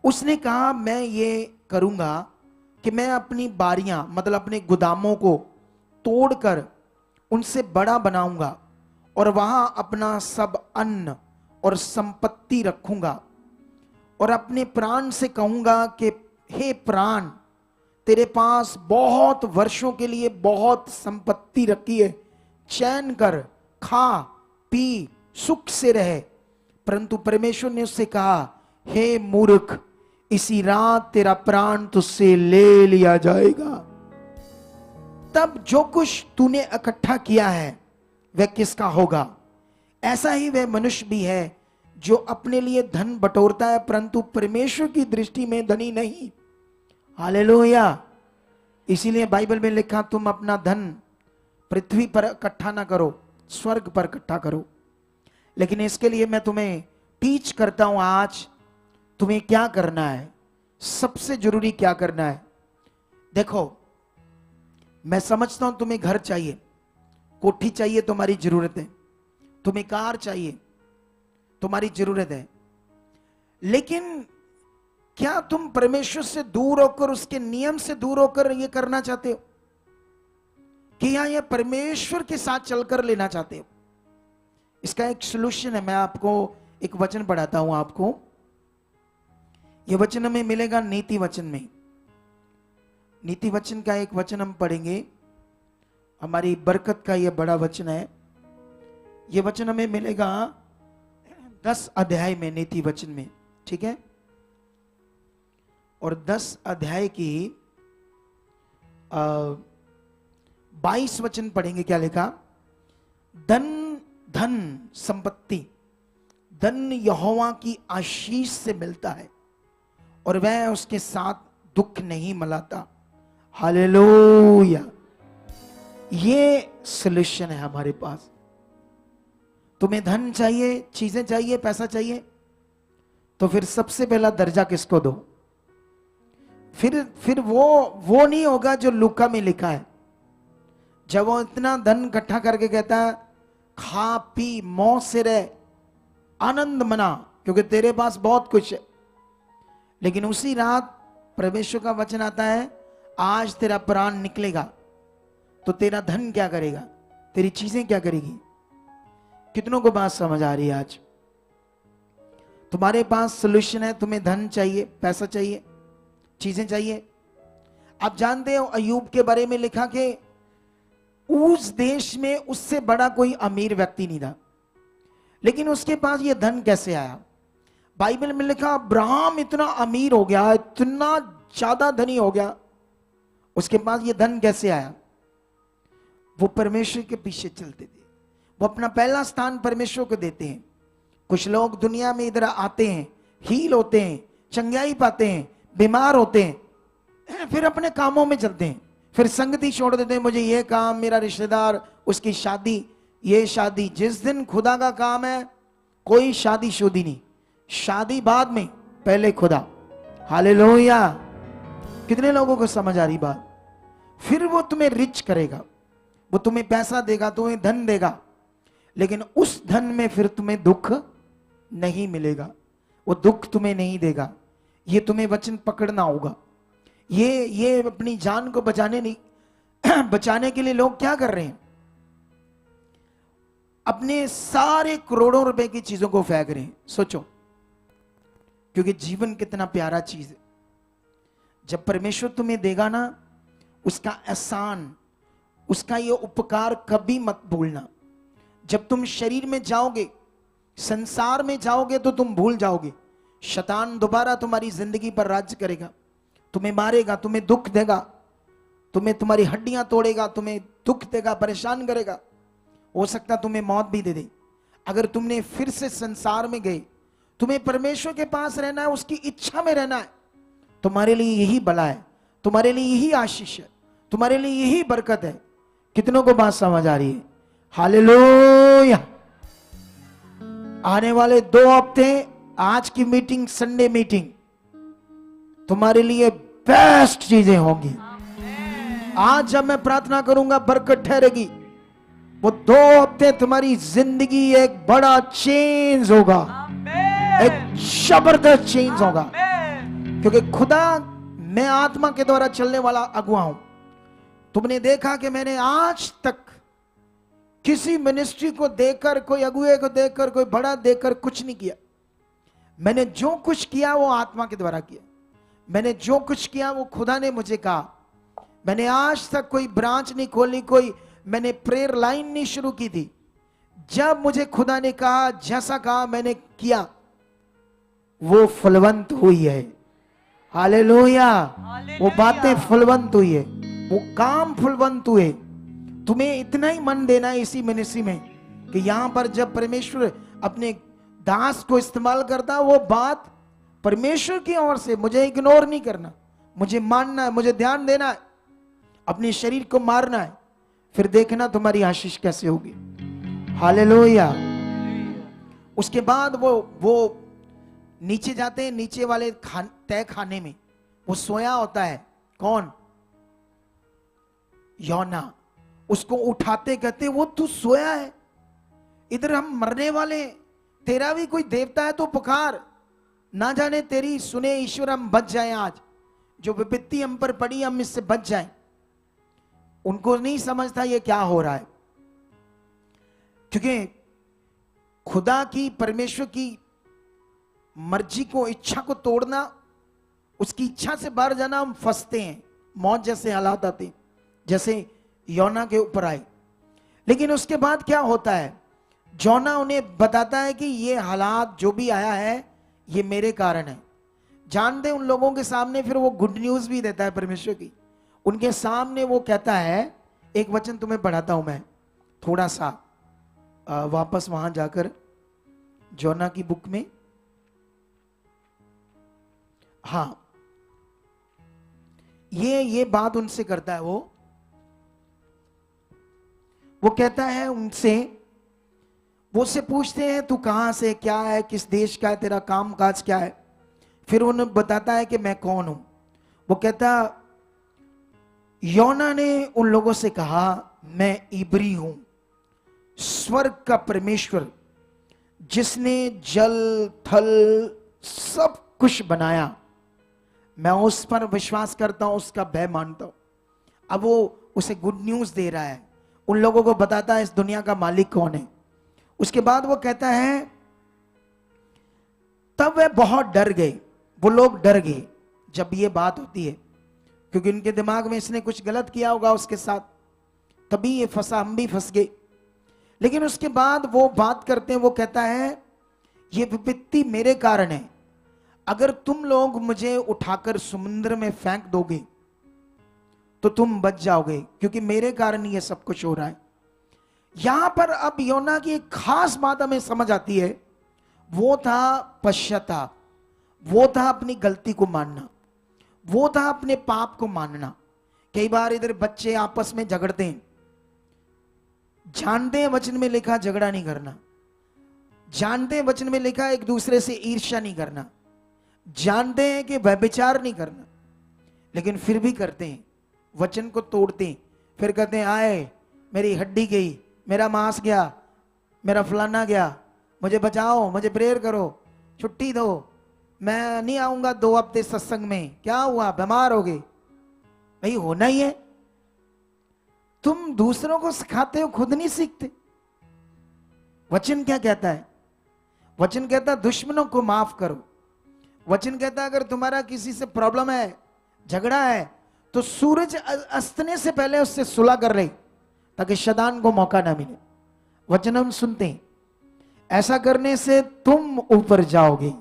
उसने कहा, मैं ये करूंगा कि मैं अपनी बारियां, मतलब अपने गोदामों को तोड़कर उनसे बड़ा बनाऊंगा और वहां अपना सब अन्न और संपत्ति रखूंगा, और अपने प्राण से कहूंगा कि हे प्राण, तेरे पास बहुत वर्षों के लिए बहुत संपत्ति रखी है, चैन कर, खा पी, सुख से रहे। परंतु परमेश्वर ने उससे कहा, हे मूर्ख, इसी रात तेरा प्राण तुझसे ले लिया जाएगा। तब जो कुछ तूने इकट्ठा किया है वह किसका होगा? ऐसा ही वह मनुष्य भी है जो अपने लिए धन बटोरता है, परंतु परमेश्वर की दृष्टि में धनी नहीं। हालेलुया। इसीलिए बाइबल में लिखा, तुम अपना धन पृथ्वी पर इकट्ठा ना करो, स्वर्ग पर इकट्ठा करो। लेकिन इसके लिए मैं तुम्हें टीच करता हूं आज, तुम्हें क्या करना है, सबसे जरूरी क्या करना है। देखो, मैं समझता हूं तुम्हें घर चाहिए, कोठी चाहिए, तुम्हारी जरूरत है, तुम्हें कार चाहिए, तुम्हारी जरूरत है। लेकिन क्या तुम परमेश्वर से दूर होकर, उसके नियम से दूर होकर यह करना चाहते हो, कि या परमेश्वर के साथ चलकर लेना चाहते हो? इसका एक सॉल्यूशन है। मैं आपको एक वचन पढ़ाता हूं आपको। यह वचन हमें मिलेगा नीति वचन में। नीति वचन का एक वचन हम पढ़ेंगे, हमारी बरकत का यह बड़ा वचन है। यह वचन हमें मिलेगा 10 अध्याय में, नीति वचन में, ठीक है। और 10 अध्याय की 22 वचन पढ़ेंगे। क्या लिखा? धन संपत्ति, धन यहोवा की आशीष से मिलता है और वह उसके साथ दुख नहीं मिलाता। हालेलुया। ये सॉल्यूशन है हमारे पास। तुम्हें धन चाहिए, चीजें चाहिए, पैसा चाहिए, तो फिर सबसे पहला दर्जा किसको दो? फिर वो नहीं होगा जो लूका में लिखा है। जब वो इतना धन इकट्ठा करके कहता है, खा पी मौज से रह, आनंद मना, क्योंकि तेरे पास बहुत कुछ है। लेकिन उसी रात परमेश्वर का वचन आता है, आज तेरा प्राण निकलेगा तो तेरा धन क्या करेगा, तेरी चीजें क्या करेगी। कितनों को बात समझ आ रही है? आज तुम्हारे पास सोल्यूशन है। तुम्हें धन चाहिए, पैसा चाहिए, चीजें चाहिए। आप जानते हो अय्यूब के बारे में लिखा कि उस देश में उससे बड़ा कोई अमीर व्यक्ति नहीं था, लेकिन उसके पास ये धन कैसे आया? बाइबल में लिखा अब्राहम इतना अमीर हो गया, इतना ज्यादा धनी हो गया, उसके पास ये धन कैसे आया? वो परमेश्वर के पीछे चलते थे। वो अपना पहला स्थान परमेश्वर को देते हैं। कुछ लोग दुनिया में इधर आते हैं, हील होते हैं, चंगाई पाते हैं, बीमार होते हैं, फिर अपने कामों में चलते हैं, फिर संगति छोड़ देते हैं। मुझे ये काम, मेरा रिश्तेदार, उसकी शादी, ये शादी। जिस दिन खुदा का काम है कोई शादी शुदी नहीं, शादी बाद में, पहले खुदा। हालेलुया। कितने लोगों को समझ आ रही बात? फिर वो तुम्हें रिच करेगा, वो तुम्हें पैसा देगा, तुम्हें धन देगा, लेकिन उस धन में फिर तुम्हें दुख नहीं मिलेगा। वो दुख तुम्हें नहीं देगा। ये तुम्हें वचन पकड़ना होगा। ये अपनी जान को बचाने नहीं बचाने के लिए लोग क्या कर रहे हैं? अपने सारे करोड़ों रुपए की चीजों को फेंक रहे हैं। सोचो, क्योंकि जीवन कितना प्यारा चीज है। जब परमेश्वर तुम्हें देगा ना, उसका एहसान, उसका ये उपकार कभी मत भूलना। जब तुम शरीर में जाओगे, संसार में जाओगे, तो तुम भूल जाओगे। शैतान दोबारा तुम्हारी जिंदगी पर राज्य करेगा, तुम्हें मारेगा, तुम्हें दुख देगा, तुम्हें तुम्हारी हड्डियां तोड़ेगा, तुम्हें दुख देगा, परेशान करेगा। हो सकता तुम्हें मौत भी दे दे। अगर तुमने फिर से संसार में गए, तुम्हें परमेश्वर के पास रहना है, उसकी इच्छा में रहना है, तुम्हारे लिए यही भला है, तुम्हारे लिए यही आशीष है, तुम्हारे लिए यही बरकत है। कितनों को बात समझ आ रही है? हालेलुया। आने वाले 2 हफ्ते, आज की मीटिंग, संडे मीटिंग, तुम्हारे लिए बेस्ट चीजें होंगी। आज जब मैं प्रार्थना करूंगा, बरकत ठहरेगी। वो 2 हफ्ते तुम्हारी जिंदगी एक बड़ा चेंज होगा, एक जबरदस्त चेंज होगा। क्योंकि खुदा, मैं आत्मा के द्वारा चलने वाला अगुआ हूं। तुमने देखा कि मैंने आज तक किसी मिनिस्ट्री को देखकर, कोई अगुए को देखकर, कोई बड़ा देखकर कुछ नहीं किया। मैंने जो कुछ किया वो आत्मा के द्वारा किया। मैंने जो कुछ किया वो खुदा ने मुझे कहा। मैंने आज तक कोई ब्रांच नहीं खोली, कोई मैंने प्रेयर लाइन नहीं शुरू की थी। जब मुझे खुदा ने कहा, जैसा कहा मैंने किया, वो फलवंत हुई है। हालेलुया। वो बातें फलवंत हुई है, वो काम फलवंत हुए। तुम्हें इतना ही मन देना है इसी मिनिस्ट्री में कि यहां पर जब परमेश्वर अपने दास को इस्तेमाल करता, वो बात परमेश्वर की ओर से, मुझे इग्नोर नहीं करना, मुझे मानना है, मुझे ध्यान देना है, अपने शरीर को मारना है। फिर देखना तुम्हारी आशीष कैसे होगी। हालेलुया। उसके बाद वो नीचे जाते हैं, नीचे वाले तय खाने में वो सोया होता है। कौन? योना। उसको उठाते, कहते वो तू सोया है, इधर हम मरने वाले हैं, तेरा भी कोई देवता है तो पुकार, ना जाने तेरी सुने ईश्वर, हम बच जाएं। आज जो विपत्ति हम पर पड़ी, हम इससे बच जाएं। उनको नहीं समझता ये क्या हो रहा है, क्योंकि खुदा की, परमेश्वर की मर्जी को, इच्छा को तोड़ना, उसकी इच्छा से बाहर जाना, हम फंसते हैं। मौत जैसे हालात आते, जैसे योना के ऊपर आए। लेकिन उसके बाद क्या होता है? जोना उन्हें बताता है कि ये हालात जो भी आया है, ये मेरे कारण है। जानते उन लोगों के सामने फिर वो गुड न्यूज भी देता है परमेश्वर की। उनके सामने वो कहता है, एक वचन तुम्हें पढ़ाता हूं मैं, थोड़ा सा वापस वहां जाकर जोना की बुक में। हाँ, ये बात उनसे करता है। वो कहता है उनसे, वो उससे पूछते हैं तू कहां से, क्या है, किस देश का है, तेरा काम काज क्या है। फिर उन्हें बताता है कि मैं कौन हूं। वो कहता, योना ने उन लोगों से कहा, मैं इब्री हूं, स्वर्ग का परमेश्वर जिसने जल थल सब कुछ बनाया, मैं उस पर विश्वास करता हूं, उसका भय मानता हूं। अब वो उसे गुड न्यूज दे रहा है, उन लोगों को बताता है इस दुनिया का मालिक कौन है। उसके बाद वो कहता है तब वे बहुत डर गए, वो लोग डर गए जब ये बात होती है, क्योंकि उनके दिमाग में इसने कुछ गलत किया होगा उसके साथ, तभी ये फंसा, हम भी फंस गए। लेकिन उसके बाद वो बात करते हैं, वो कहता है ये विपत्ति मेरे कारण है, अगर तुम लोग मुझे उठाकर समुद्र में फेंक दोगे तो तुम बच जाओगे, क्योंकि मेरे कारण ये सब कुछ हो रहा है। यहां पर अब योना की एक खास बात हमें समझ आती है, वो था पश्चाताप, वो था अपनी गलती को मानना, वो था अपने पाप को मानना। कई बार इधर बच्चे आपस में झगड़ते हैं, जानते हैं वचन में लिखा झगड़ा नहीं करना, जानते हैं वचन में लिखा एक दूसरे से ईर्ष्या नहीं करना, जानते हैं कि व्यभिचार नहीं करना, लेकिन फिर भी करते हैं, वचन को तोड़ते हैं। फिर कहते हैं आए मेरी हड्डी गई, मेरा मांस गया, मेरा फलाना गया, मुझे बचाओ, मुझे प्रेयर करो, छुट्टी दो, मैं नहीं आऊंगा 2 हफ्ते सत्संग में, क्या हुआ बीमार हो गए। भाई होना ही है, तुम दूसरों को सिखाते हो, खुद नहीं सीखते। वचन क्या कहता है? वचन कहता है दुश्मनों को माफ करो। वचन कहता है अगर तुम्हारा किसी से प्रॉब्लम है, झगड़ा है, तो सूरज अस्तने से पहले उससे सुलह कर ले, ताकि शैतान को मौका ना मिले। वचन हम सुनते हैं, ऐसा करने से तुम ऊपर जाओगे।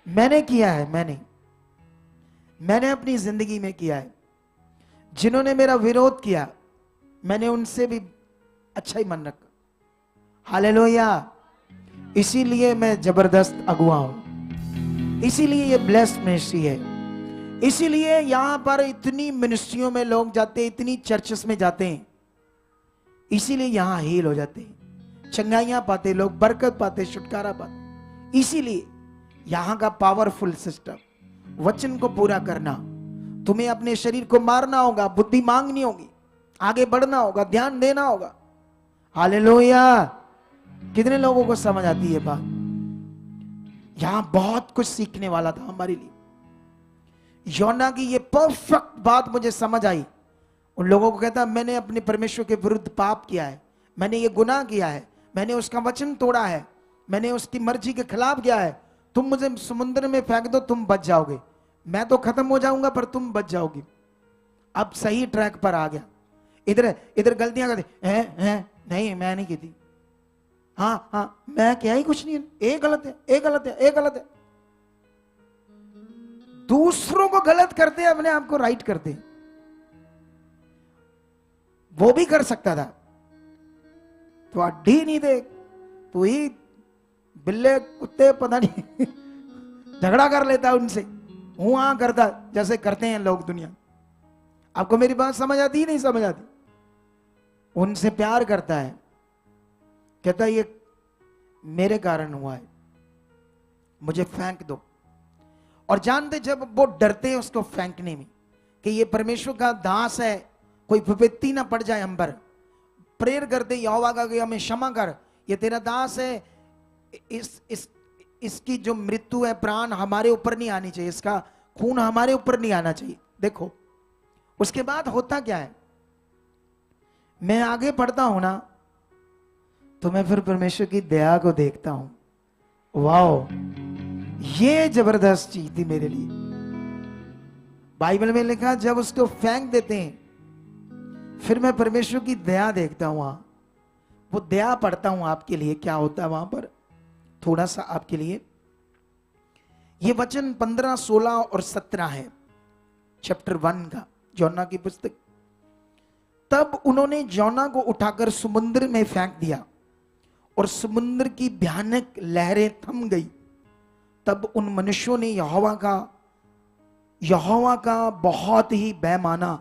मैंने किया है, मैंने अपनी जिंदगी में किया है। जिन्होंने मेरा विरोध किया, मैंने उनसे भी अच्छा ही मन रखा। हालेलुया। इसीलिए मैं जबरदस्त अगुआ हूं, इसीलिए ये ब्लेस्ड मिनिस्ट्री है, इसीलिए यहां पर इतनी मिनिस्ट्रियों में लोग जाते हैं, इतनी चर्चेस में जाते हैं, इसीलिए यहां हील हो जाते हैं, चंगाइयां पाते लोग, बरकत पाते, छुटकारा पाते। इसीलिए यहां का पावरफुल सिस्टम, वचन को पूरा करना। तुम्हें अपने शरीर को मारना होगा, बुद्धि मांगनी होगी, आगे बढ़ना होगा, ध्यान देना होगा। हालेलुया। कितने लोगों को समझ आती है बात? यहां बहुत कुछ सीखने वाला था हमारे लिए। योना की ये परफेक्ट बात मुझे समझ आई। उन लोगों को कहता मैंने अपने परमेश्वर के विरुद्ध पाप किया है, मैंने ये गुनाह किया है, मैंने उसका वचन तोड़ा है, मैंने उसकी मर्जी के खिलाफ गया है, तुम मुझे समुद्र में फेंक दो, तुम बच जाओगे, मैं तो खत्म हो जाऊंगा पर तुम बच जाओगे। अब सही ट्रैक पर आ गया। इधर गलतियां करते हैं, नहीं मैं नहीं की थी, हाँ मैं क्या ही कुछ नहीं है, ये गलत है, ये गलत है, ये गलत है। दूसरों को गलत करते, अपने आप को राइट करते। वो भी कर सकता था, तो अड्डी नहीं दे, तो ही बिल्ले कुत्ते पता नहीं झगड़ा कर लेता उनसे, हूं हाँ करता, जैसे करते हैं लोग दुनिया। आपको मेरी बात समझ आती ही नहीं समझ आती? उनसे प्यार करता है, कहता है ये मेरे कारण हुआ है, मुझे फेंक दो। और जानते जब वो डरते हैं उसको फेंकने में कि ये परमेश्वर का दास है, कोई विपत्ति ना पड़ जाए हम पर, प्रेयर करते यहोवा का कि हमें क्षमा कर, ये तेरा दास है, इसकी जो मृत्यु है, प्राण हमारे ऊपर नहीं आनी चाहिए, इसका खून हमारे ऊपर नहीं आना चाहिए। देखो उसके बाद होता क्या है, मैं आगे पढ़ता हूं ना, तो मैं फिर परमेश्वर की दया को देखता हूं। वाओ, ये जबरदस्त चीज थी मेरे लिए। बाइबल में लिखा जब उसको फेंक देते हैं, फिर मैं परमेश्वर की दया देखता हूं। वहां वो दया पढ़ता हूं आपके लिए, क्या होता है वहां पर, थोड़ा सा आपके लिए। ये वचन 15, 16 और 17 है, चैप्टर 1 का, योना की पुस्तक। तब उन्होंने योना को उठाकर समुद्र में फेंक दिया और समुद्र की भयानक लहरें थम गई। तब उन मनुष्यों ने यहोवा का बहुत ही भय माना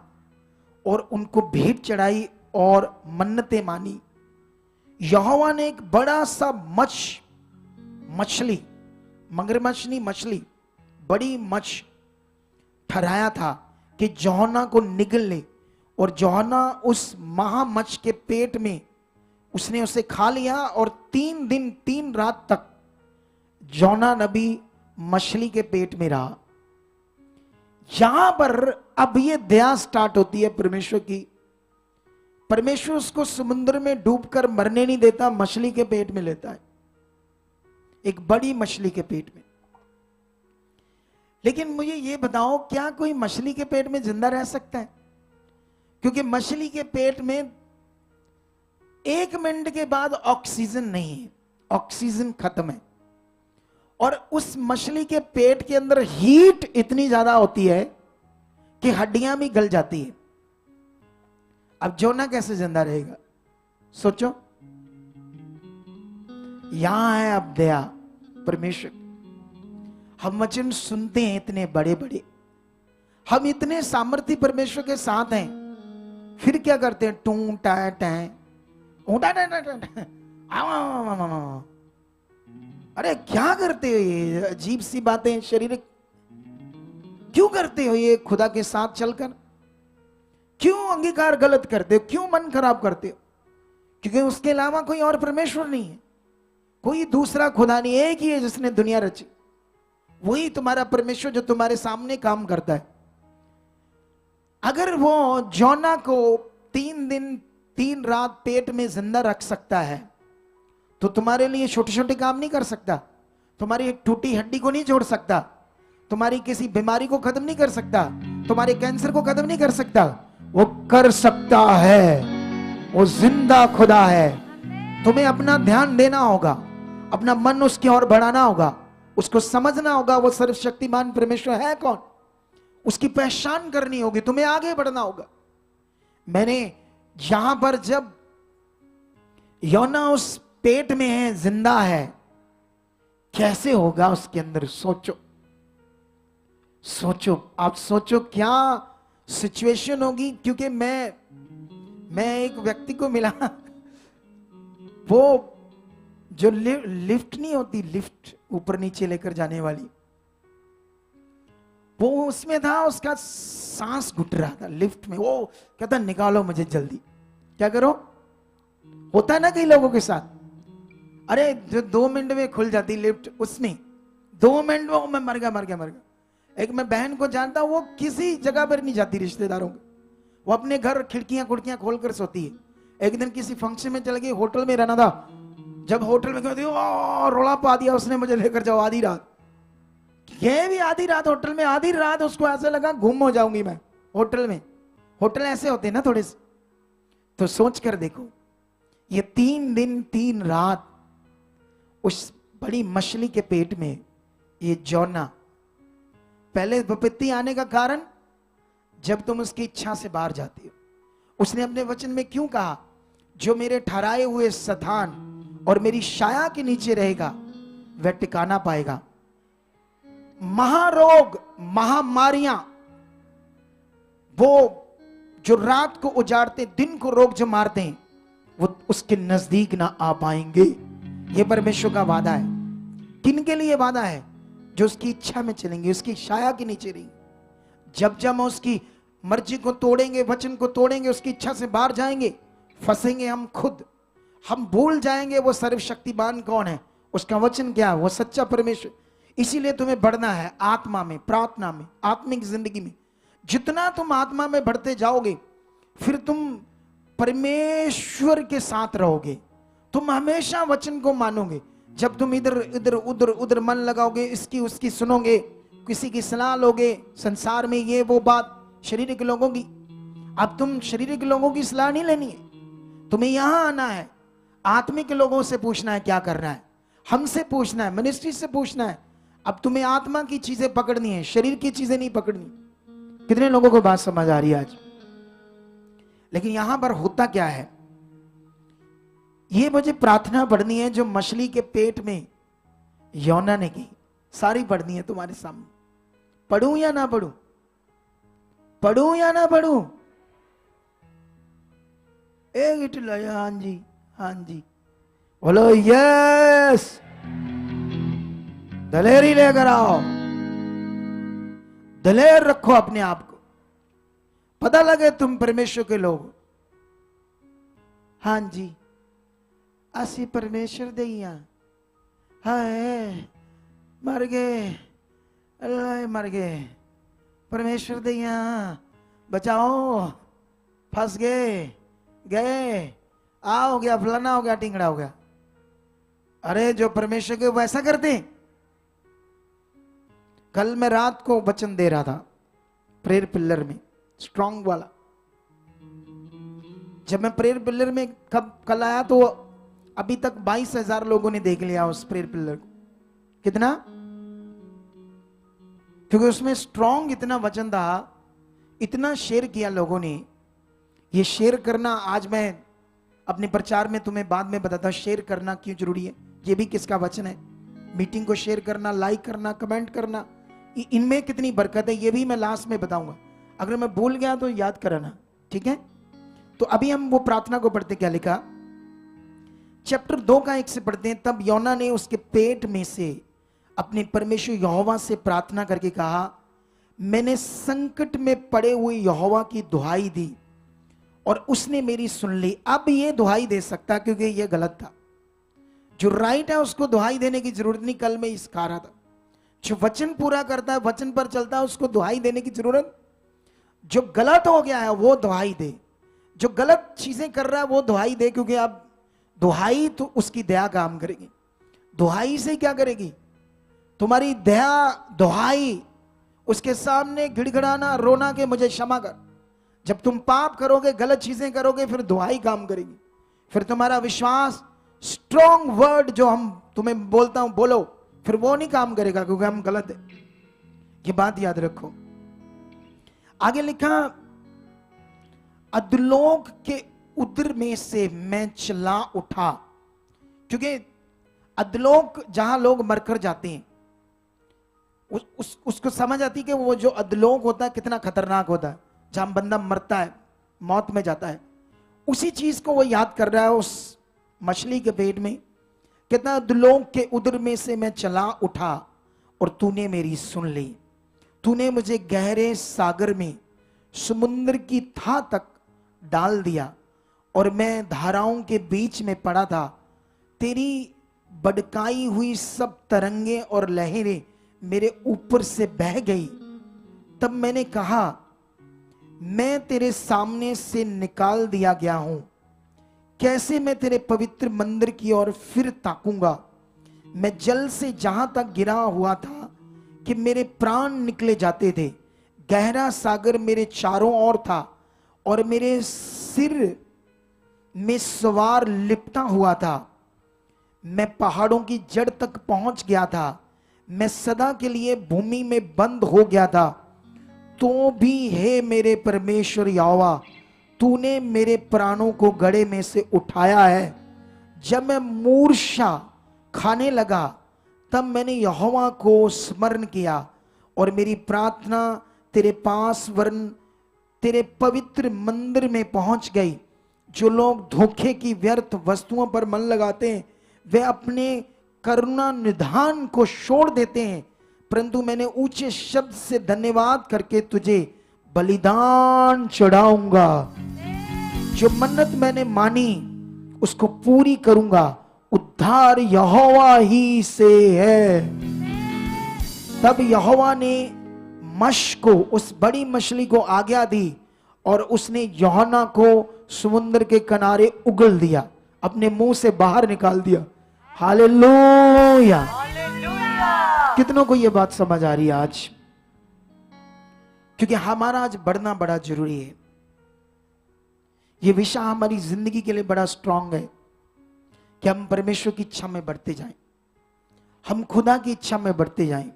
और उनको भेंट चढ़ाई और मन्नतें मानी। यहोवा ने एक बड़ा सा मछली, मगरमच्छ नहीं, मछली, बड़ी मच्छ ठहराया था कि जोहना को निगल ले, और जोहना उस महामच्छ के पेट में उसने उसे खा लिया और 3 दिन 3 रात तक योना नबी मछली के पेट में रहा। यहां पर अब ये दया स्टार्ट होती है परमेश्वर की। परमेश्वर उसको समुद्र में डूबकर मरने नहीं देता, मछली के पेट में लेता है, एक बड़ी मछली के पेट में। लेकिन मुझे ये बताओ, क्या कोई मछली के पेट में जिंदा रह सकता है? क्योंकि मछली के पेट में 1 मिनट के बाद ऑक्सीजन नहीं है, ऑक्सीजन खत्म है। और उस मछली के पेट के अंदर हीट इतनी ज्यादा होती है कि हड्डियां भी गल जाती है। अब जोना कैसे जिंदा रहेगा? सोचो। यहां है अब दया परमेश्वर। हम वचन सुनते हैं इतने बड़े बड़े, हम इतने सामर्थ्य परमेश्वर के साथ हैं, फिर क्या करते हैं? टू टाए टाए अरे क्या करते हो ये अजीब सी बातें? शरीर क्यों करते हो ये? खुदा के साथ चलकर क्यों अंगीकार गलत करते हो? क्यों मन खराब करते हो? क्योंकि उसके अलावा कोई और परमेश्वर नहीं है, कोई दूसरा खुदा नहीं, एक ही है जिसने दुनिया रची। वही तुम्हारा परमेश्वर जो तुम्हारे सामने काम करता है। अगर वो जोना को 3 दिन 3 रात पेट में जिंदा रख सकता है, तो तुम्हारे लिए छोटे छोटे काम नहीं कर सकता? तुम्हारी एक टूटी हड्डी को नहीं जोड़ सकता? तुम्हारी किसी बीमारी को खत्म नहीं कर सकता? तुम्हारे कैंसर को खत्म नहीं कर सकता? वो कर सकता है, वो जिंदा खुदा है। तुम्हें अपना ध्यान देना होगा, अपना मन उसकी ओर बढ़ाना होगा, उसको समझना होगा वो सर्वशक्तिमान परमेश्वर है कौन, उसकी पहचान करनी होगी, तुम्हें आगे बढ़ना होगा। मैंने यहां पर जब योना उस पेट में है, जिंदा है, कैसे होगा उसके अंदर? सोचो सोचो, आप सोचो क्या सिचुएशन होगी। क्योंकि मैं एक व्यक्ति को मिला, वो जो लिफ्ट नहीं होती, लिफ्ट ऊपर नीचे लेकर जाने वाली, वो उसमें था, उसका सांस घुट रहा था लिफ्ट में। वो कहता निकालो मुझे जल्दी। क्या करो? होता है ना कई लोगों के साथ, अरे जो 2 मिनट में खुल जाती लिफ्ट, उसमें 2 मिनट में मैं मर गया मर गया मर गया। एक मैं बहन को जानता हूं, वो किसी जगह पर नहीं जाती रिश्तेदारों के, वो अपने घर खिड़कियां कुड़कियां खोलकर सोती है। एक दिन किसी फंक्शन में चल गई, होटल में रहना था। जब होटल में गई, रोला पा दिया उसने, मुझे लेकर जाओ आधी रात। ये भी आधी रात होटल में, आधी रात उसको ऐसा लगा गुम हो जाऊंगी मैं होटल में। होटल ऐसे होते हैं ना थोड़े से। तो सोच कर देखो, ये 3 दिन 3 रात उस बड़ी मछली के पेट में ये जोना। पहले विपत्ति आने का कारण, जब तुम उसकी इच्छा से बाहर जाती हो। उसने अपने वचन में क्यों कहा, जो मेरे ठहराए हुए स्थान और मेरी छाया के नीचे रहेगा वह टिकाना पाएगा। महारोग, महामारियां, वो जो रात को उजाड़ते, दिन को रोग जो मारते हैं, वो उसके नजदीक ना आ पाएंगे। ये परमेश्वर का वादा है। किन के लिए वादा है? जो उसकी इच्छा में चलेंगे, उसकी छाया के नीचे रहेंगे। जब जब हम उसकी मर्जी को तोड़ेंगे, वचन को तोड़ेंगे, उसकी इच्छा से बाहर जाएंगे, फंसेंगे हम खुद। हम भूल जाएंगे वो सर्वशक्तिमान कौन है, उसका वचन क्या है, वो सच्चा परमेश्वर। इसीलिए तुम्हें बढ़ना है आत्मा में, प्रार्थना में, आत्मिक जिंदगी में। जितना तुम आत्मा में बढ़ते जाओगे, फिर तुम परमेश्वर के साथ रहोगे। तुम हमेशा वचन को मानोगे। जब तुम इधर इधर उधर उधर मन लगाओगे, इसकी उसकी सुनोगे, किसी की सलाह लोगे, संसार में ये वो बात, शरीर के लोगों की। अब तुम शरीर के लोगों की सलाह नहीं लेनी है, तुम्हें यहां आना है, आत्मिक लोगों से पूछना है क्या करना है, हमसे पूछना है, मिनिस्ट्री से पूछना है। अब तुम्हें आत्मा की चीजें पकड़नी है, शरीर की चीजें नहीं पकड़नी। कितने लोगों को बात समझ आ रही है आज? लेकिन यहां पर होता क्या है, ये मुझे प्रार्थना पढ़नी है जो मछली के पेट में योना ने की, सारी पढ़नी है तुम्हारे सामने। पढ़ूं या ना पढ़ूं? पढ़ूं या ना पढ़ूं? एक इट लाया, हाँ जी हाँ जी, बोलो यस। दलेरी लेकर आओ, दलेर रखो अपने आप को, पता लगे तुम परमेश्वर के लोग। हाँ जी असी परमेश्वर दईया हाय मर गए, अल्लाह मर गए, परमेश्वर दईया बचाओ, फंस गए आ हो गया, फलाना हो गया, टिंगड़ा हो गया। अरे जो परमेश्वर के वैसा करते। कल मैं रात को वचन दे रहा था प्रेयर पिलर में, स्ट्रॉन्ग वाला। जब मैं प्रेयर पिलर में कल आया तो अभी तक 22,000 लोगों ने देख लिया उस प्रेयर पिलर को। कितना? क्योंकि उसमें स्ट्रॉन्ग इतना वचन था, इतना शेयर किया लोगों ने। ये शेयर करना आज मैं अपने प्रचार में तुम्हें बाद में बताता, शेयर करना क्यों जरूरी है, ये भी किसका वचन है। मीटिंग को शेयर करना, लाइक करना, कमेंट करना, इनमें कितनी बरकत है ये भी मैं लास्ट में बताऊंगा। अगर मैं भूल गया तो याद कराना, ठीक है। तो अभी हम वो प्रार्थना को पढ़ते, क्या लिखा, चैप्टर 2 का 1 से पढ़ते हैं। तब योना ने उसके पेट में से अपने परमेश्वर यहोवा से प्रार्थना करके कहा, मैंने संकट में पड़े हुए यहोवा की दुहाई दी और उसने मेरी सुन ली। अब ये दुहाई दे सकता क्योंकि ये गलत था। जो राइट है उसको दुहाई देने की जरूरत नहीं। कल मैं इस कहा रहा था, जो वचन पूरा करता है, वचन पर चलता है, उसको दुहाई देने की जरूरत। जो गलत हो गया है वो दुहाई दे, जो गलत चीजें कर रहा है वो दुहाई दे, क्योंकि अब दुहाई तो उसकी दया काम करेगी। दुहाई से क्या करेगी? तुम्हारी दया, दुहाई, उसके सामने गिड़गिड़ाना, रोना के मुझे क्षमा कर। जब तुम पाप करोगे, गलत चीजें करोगे, फिर दुहाई काम करेगी। फिर तुम्हारा विश्वास, स्ट्रॉन्ग वर्ड जो हम तुम्हें बोलता हूं बोलो, फिर वो नहीं काम करेगा क्योंकि हम गलत है। ये बात याद रखो। आगे लिखा, अधलोक के उदर में से मैं चला उठा। क्योंकि अधलोक जहां लोग मरकर जाते हैं, उसको समझ आती कि वो जो अधलोक होता है कितना खतरनाक होता है, जहां बंदा मरता है, मौत में जाता है। उसी चीज को वो याद कर रहा है उस मछली के पेट में। कितना, अधलोक के उदर में से मैं चला उठा और तूने मेरी सुन ली। तूने मुझे गहरे सागर में, समुद्र की था तक डाल दिया और मैं धाराओं के बीच में पड़ा था। तेरी बड़काई हुई सब तरंगे और लहरें मेरे ऊपर से बह गई। तब मैंने कहा, मैं तेरे सामने से निकाल दिया गया हूं, कैसे मैं तेरे पवित्र मंदिर की ओर फिर ताकूंगा। मैं जल से जहां तक गिरा हुआ था कि मेरे प्राण निकले जाते थे। गहरा सागर मेरे चारों ओर था और मेरे सिर में सवार लिपटा हुआ था। मैं पहाड़ों की जड़ तक पहुंच गया था। मैं सदा के लिए भूमि में बंद हो गया था। तो भी हे मेरे परमेश्वर यहोवा, तूने मेरे प्राणों को गड़े में से उठाया है। जब मैं मूर्छा खाने लगा तब मैंने यहोवा को स्मरण किया और मेरी प्रार्थना तेरे पास वरन तेरे पवित्र मंदिर में पहुंच गई। जो लोग धोखे की व्यर्थ वस्तुओं पर मन लगाते हैं वे अपने करुणा निधान को छोड़ देते हैं, परंतु मैंने ऊंचे शब्द से धन्यवाद करके तुझे बलिदान चढ़ाऊंगा। जो मन्नत मैंने मानी उसको पूरी करूंगा। उद्धार यहोवा ही से है। तब यहोवा ने मश को, उस बड़ी मछली को आज्ञा दी और उसने यूहन्ना को समुद्र के किनारे उगल दिया, अपने मुंह से बाहर निकाल दिया। हालेलुया। कितनों को यह बात समझ आ रही है आज? क्योंकि हमारा आज बढ़ना बड़ा जरूरी है। यह विषय हमारी जिंदगी के लिए बड़ा स्ट्रांग है कि हम परमेश्वर की इच्छा में बढ़ते जाएं, हम खुदा की इच्छा में बढ़ते जाएं।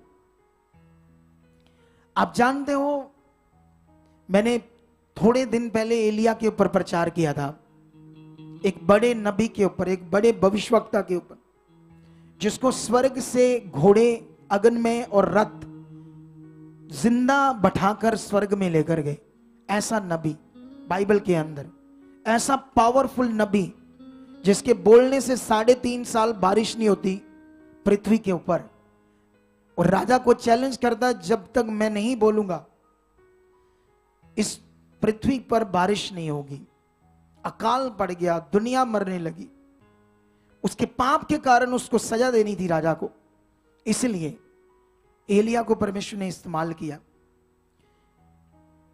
आप जानते हो, मैंने थोड़े दिन पहले एलिया के ऊपर प्रचार किया था, एक बड़े नबी के ऊपर, एक बड़े भविष्यवक्ता के ऊपर, जिसको स्वर्ग से घोड़े, अग्नि में और रथ जिंदा बैठाकर स्वर्ग में लेकर गए। ऐसा नबी बाइबल के अंदर, ऐसा पावरफुल नबी जिसके बोलने से 3.5 साल बारिश नहीं होती पृथ्वी के ऊपर, और राजा को चैलेंज करता, जब तक मैं नहीं बोलूंगा इस पृथ्वी पर बारिश नहीं होगी। अकाल पड़ गया, दुनिया मरने लगी। उसके पाप के कारण उसको सजा देनी थी राजा को, इसलिए एलिया को परमेश्वर ने इस्तेमाल किया।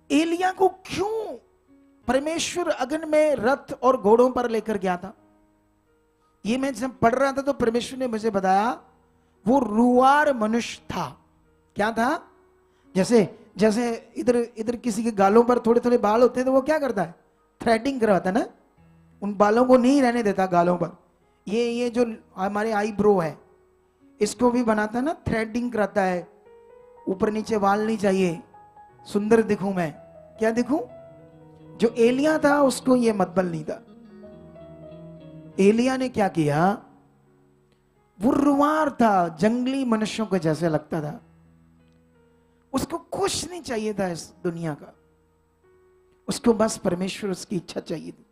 एलिया को क्यों परमेश्वर अगन में रथ और घोड़ों पर लेकर गया था? ये मैं जब पढ़ रहा था तो परमेश्वर ने मुझे बताया वो रुआर मनुष्य था। क्या था? जैसे जैसे इधर इधर किसी के गालों पर थोड़े थोड़े बाल होते हैं तो वो क्या करता है? थ्रेडिंग करवाता है ना, उन बालों को नहीं रहने देता गालों पर। ये जो हमारे आईब्रो है इसको भी बनाता है ना, थ्रेडिंग कराता है, ऊपर नीचे बाल नहीं चाहिए, सुंदर दिखूं मैं। क्या दिखूं? जो एलिया था उसको ये मतबल नहीं था। एलिया ने क्या किया? वो रुआर था, जंगली मनुष्यों को जैसे लगता था, उसको कुछ नहीं चाहिए था इस दुनिया का, उसको बस परमेश्वर उसकी इच्छा चाहिए थी।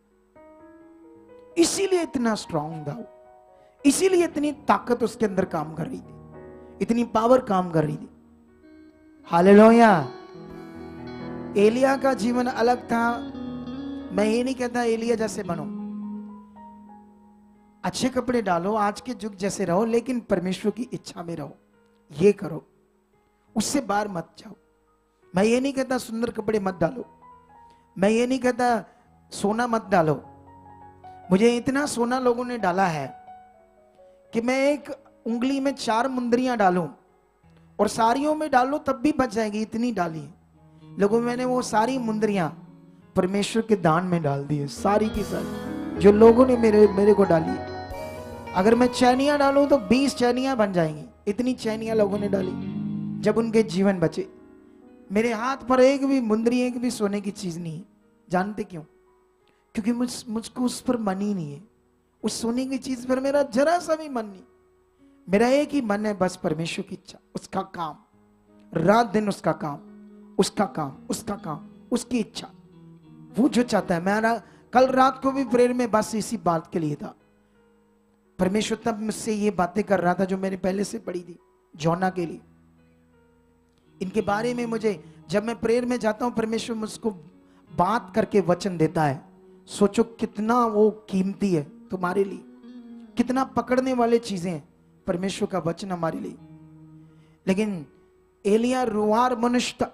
इसीलिए इतना स्ट्रांग था, इसीलिए इतनी ताकत उसके अंदर काम कर रही थी, इतनी पावर काम कर रही थी। हालेलुया। एलिया का जीवन अलग था। मैं ये नहीं कहता एलिया जैसे बनो, अच्छे कपड़े डालो, आज के युग जैसे रहो, लेकिन परमेश्वर की इच्छा में रहो, ये करो, उससे बाहर मत जाओ। मैं ये नहीं कहता सुंदर कपड़े मत डालो, मैं ये नहीं कहता सोना मत डालो। मुझे इतना सोना लोगों ने डाला है कि मैं एक उंगली में 4 मुंदरियां डालूं और सारियों में डालो तब भी बच जाएगी, इतनी डाली लोगों। मैंने वो सारी मुंदरियां परमेश्वर के दान में डाल दी है, सारी की सारी जो लोगों ने मेरे को डाली। अगर मैं चैनियां डालूं तो 20 चैनियां बन जाएंगी, इतनी चैनियां लोगों ने डाली जब उनके जीवन बचे। मेरे हाथ पर एक भी मुंदरी, एक भी सोने की चीज नहीं है। जानते क्यों? क्योंकि मुझको उस पर मन ही नहीं है, उस सोने की चीज पर मेरा जरा सा भी मन नहीं। मेरा एक ही मन है, बस परमेश्वर की इच्छा, उसका काम, रात दिन उसका काम, उसका काम, उसका काम, उसकी इच्छा, वो जो चाहता है। मेरा कल रात को भी प्रेयर में बस इसी बात के लिए था। परमेश्वर तब मुझसे ये बातें कर रहा था जो मैंने पहले से पढ़ी थी जौना के लिए। इनके बारे में मुझे, जब मैं प्रेयर में जाता हूं परमेश्वर मुझको बात करके वचन देता है। सोचो कितना वो कीमती है तुम्हारे लिए, कितना पकड़ने वाले चीजें हैं परमेश्वर का वचन हमारे लिए। लेकिन एलिया रुआर मनुष्य था,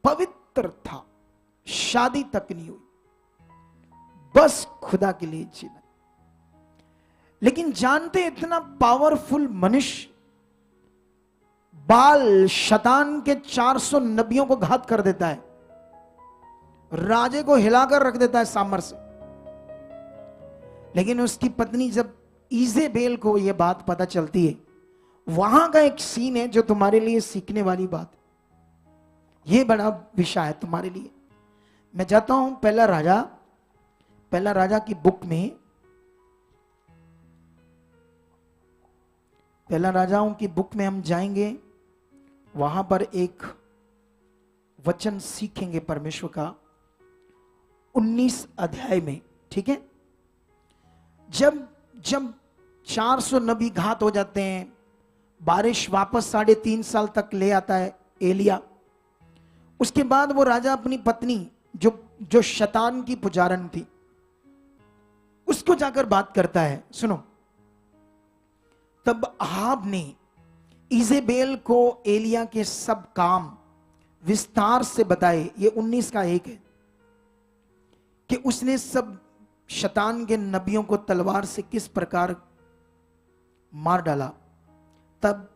पवित्र था, शादी तक नहीं हुई, बस खुदा के लिए जीना। लेकिन जानते इतना पावरफुल मनुष्य बाल शैतान के 400 नबियों को घात कर देता है, राजे को हिलाकर रख देता है सामर से। लेकिन उसकी पत्नी जब इजेबेल को यह बात पता चलती है, वहां का एक सीन है जो तुम्हारे लिए सीखने वाली बात है। यह बड़ा विषय है तुम्हारे लिए। मैं जाता हूं पहला राजा की बुक में, पहला राजाओं की बुक में हम जाएंगे, वहां पर एक वचन सीखेंगे परमेश्वर का 19 अध्याय में। ठीक है? जब 400 नबी घात हो जाते हैं, बारिश वापस 3.5 साल तक ले आता है एलिया। उसके बाद वो राजा अपनी पत्नी जो शैतान की पुजारन थी उसको जाकर बात करता है। सुनो, तब अहाब ने इजेबेल को एलिया के सब काम विस्तार से बताए। ये 19 का 1 है कि उसने सब शैतान के नबियों को तलवार से किस प्रकार मार डाला। तब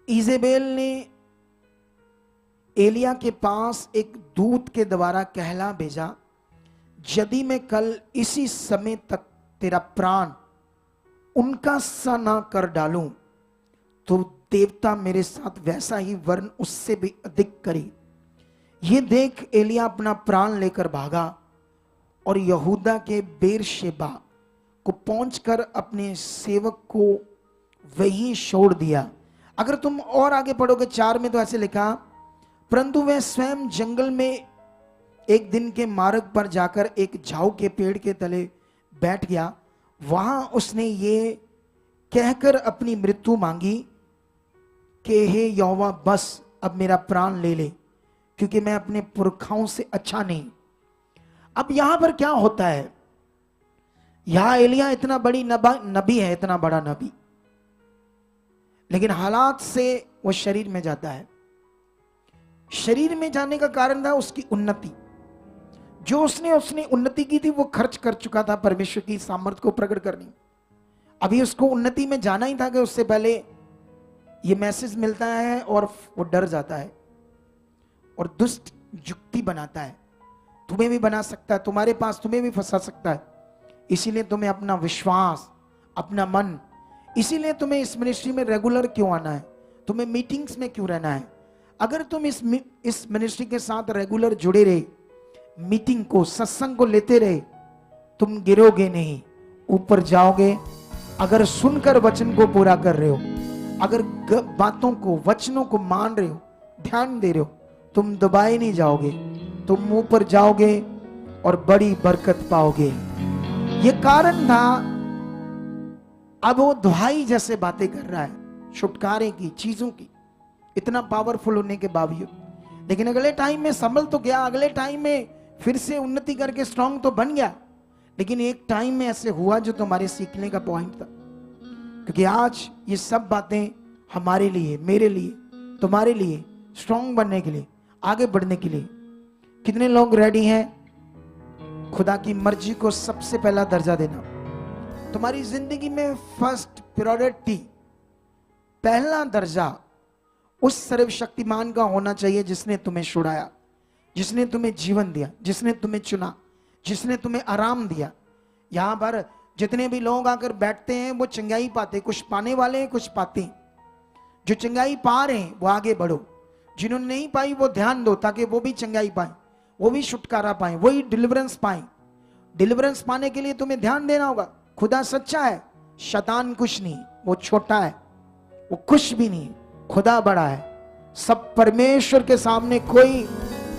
इजेबेल ने एलिया के पास एक दूत के द्वारा कहला भेजा, यदि मैं कल इसी समय तक तेरा प्राण उनका सा ना कर डालूं तो देवता मेरे साथ वैसा ही वर्ण उससे भी अधिक करे। ये देख एलिया अपना प्राण लेकर भागा और यहूदा के बेरशेबा को पहुंचकर अपने सेवक को वहीं छोड़ दिया। अगर तुम और आगे पढ़ोगे 4 में तो ऐसे लिखा, परंतु वह स्वयं जंगल में एक दिन के मार्ग पर जाकर एक झाऊ के पेड़ के तले बैठ गया। वहां उसने ये कहकर अपनी मृत्यु मांगी कि हे यहोवा, बस अब मेरा प्राण ले ले, क्योंकि मैं अपने पुरखाओं से अच्छा नहीं। अब यहां पर क्या होता है? यहां एलिया इतना बड़ी नबी है, इतना बड़ा नबी, लेकिन हालात से वो शरीर में जाता है। शरीर में जाने का कारण था उसकी उन्नति। जो उसने उन्नति की थी वो खर्च कर चुका था परमेश्वर की सामर्थ्य को प्रकट करने। अभी उसको उन्नति में जाना ही था कि उससे पहले ये मैसेज मिलता है और वो डर जाता है और दुष्ट युक्ति बनाता है। तुम्हें भी बना सकता है, तुम्हारे पास तुम्हें भी फंसा सकता है। इसीलिए तुम्हें अपना विश्वास, अपना मन, इसीलिए तुम्हें इस मिनिस्ट्री में रेगुलर क्यों आना है, तुम्हें मीटिंग्स में क्यों रहना है। अगर तुम इस मिनिस्ट्री के साथ रेगुलर जुड़े रहे, मीटिंग को, सत्संग को लेते रहे, तुम गिरोगे नहीं, ऊपर जाओगे। अगर सुनकर वचन को पूरा कर रहे हो, अगर बातों को, वचनों को मान रहे हो, ध्यान दे रहे हो, तुम दबाए नहीं जाओगे, तुम ऊपर जाओगे और बड़ी बरकत पाओगे। ये कारण था। अब वो दुहाई जैसे बातें कर रहा है, छुटकारे की, चीजों की, इतना पावरफुल होने के बावजूद। लेकिन अगले टाइम में संभल तो गया, अगले टाइम में फिर से उन्नति करके स्ट्रांग तो बन गया। लेकिन एक टाइम में ऐसे हुआ जो तुम्हारे सीखने का पॉइंट था, क्योंकि आज ये सब बातें हमारे लिए, मेरे लिए, तुम्हारे लिए, स्ट्रांग बनने के लिए, आगे बढ़ने के लिए। कितने लोग रेडी हैं खुदा की मर्जी को सबसे पहला दर्जा देना? तुम्हारी जिंदगी में फर्स्ट प्रायोरिटी, पहला दर्जा उस सर्वशक्तिमान का होना चाहिए जिसने तुम्हें छुड़ाया, जिसने तुम्हें जीवन दिया, जिसने तुम्हें चुना, जिसने तुम्हें आराम दिया। यहां पर जितने भी लोग आकर बैठते हैं वो चंगाई पाते, कुछ पाने वाले हैं, कुछ पाते हैं। जो चंगाई पा रहे हैं वो आगे बढ़ो, जिन्होंने नहीं पाई वो ध्यान दो, ताकि वो भी चंगाई पाए, वो भी छुटकारा पाए, वही डिलीवरेंस पाए। डिलीवरेंस पाने के लिए तुम्हें ध्यान देना होगा। खुदा सच्चा है, शैतान कुछ नहीं, वो छोटा है, वो कुछ भी नहीं, खुदा बड़ा है। सब परमेश्वर के सामने कोई,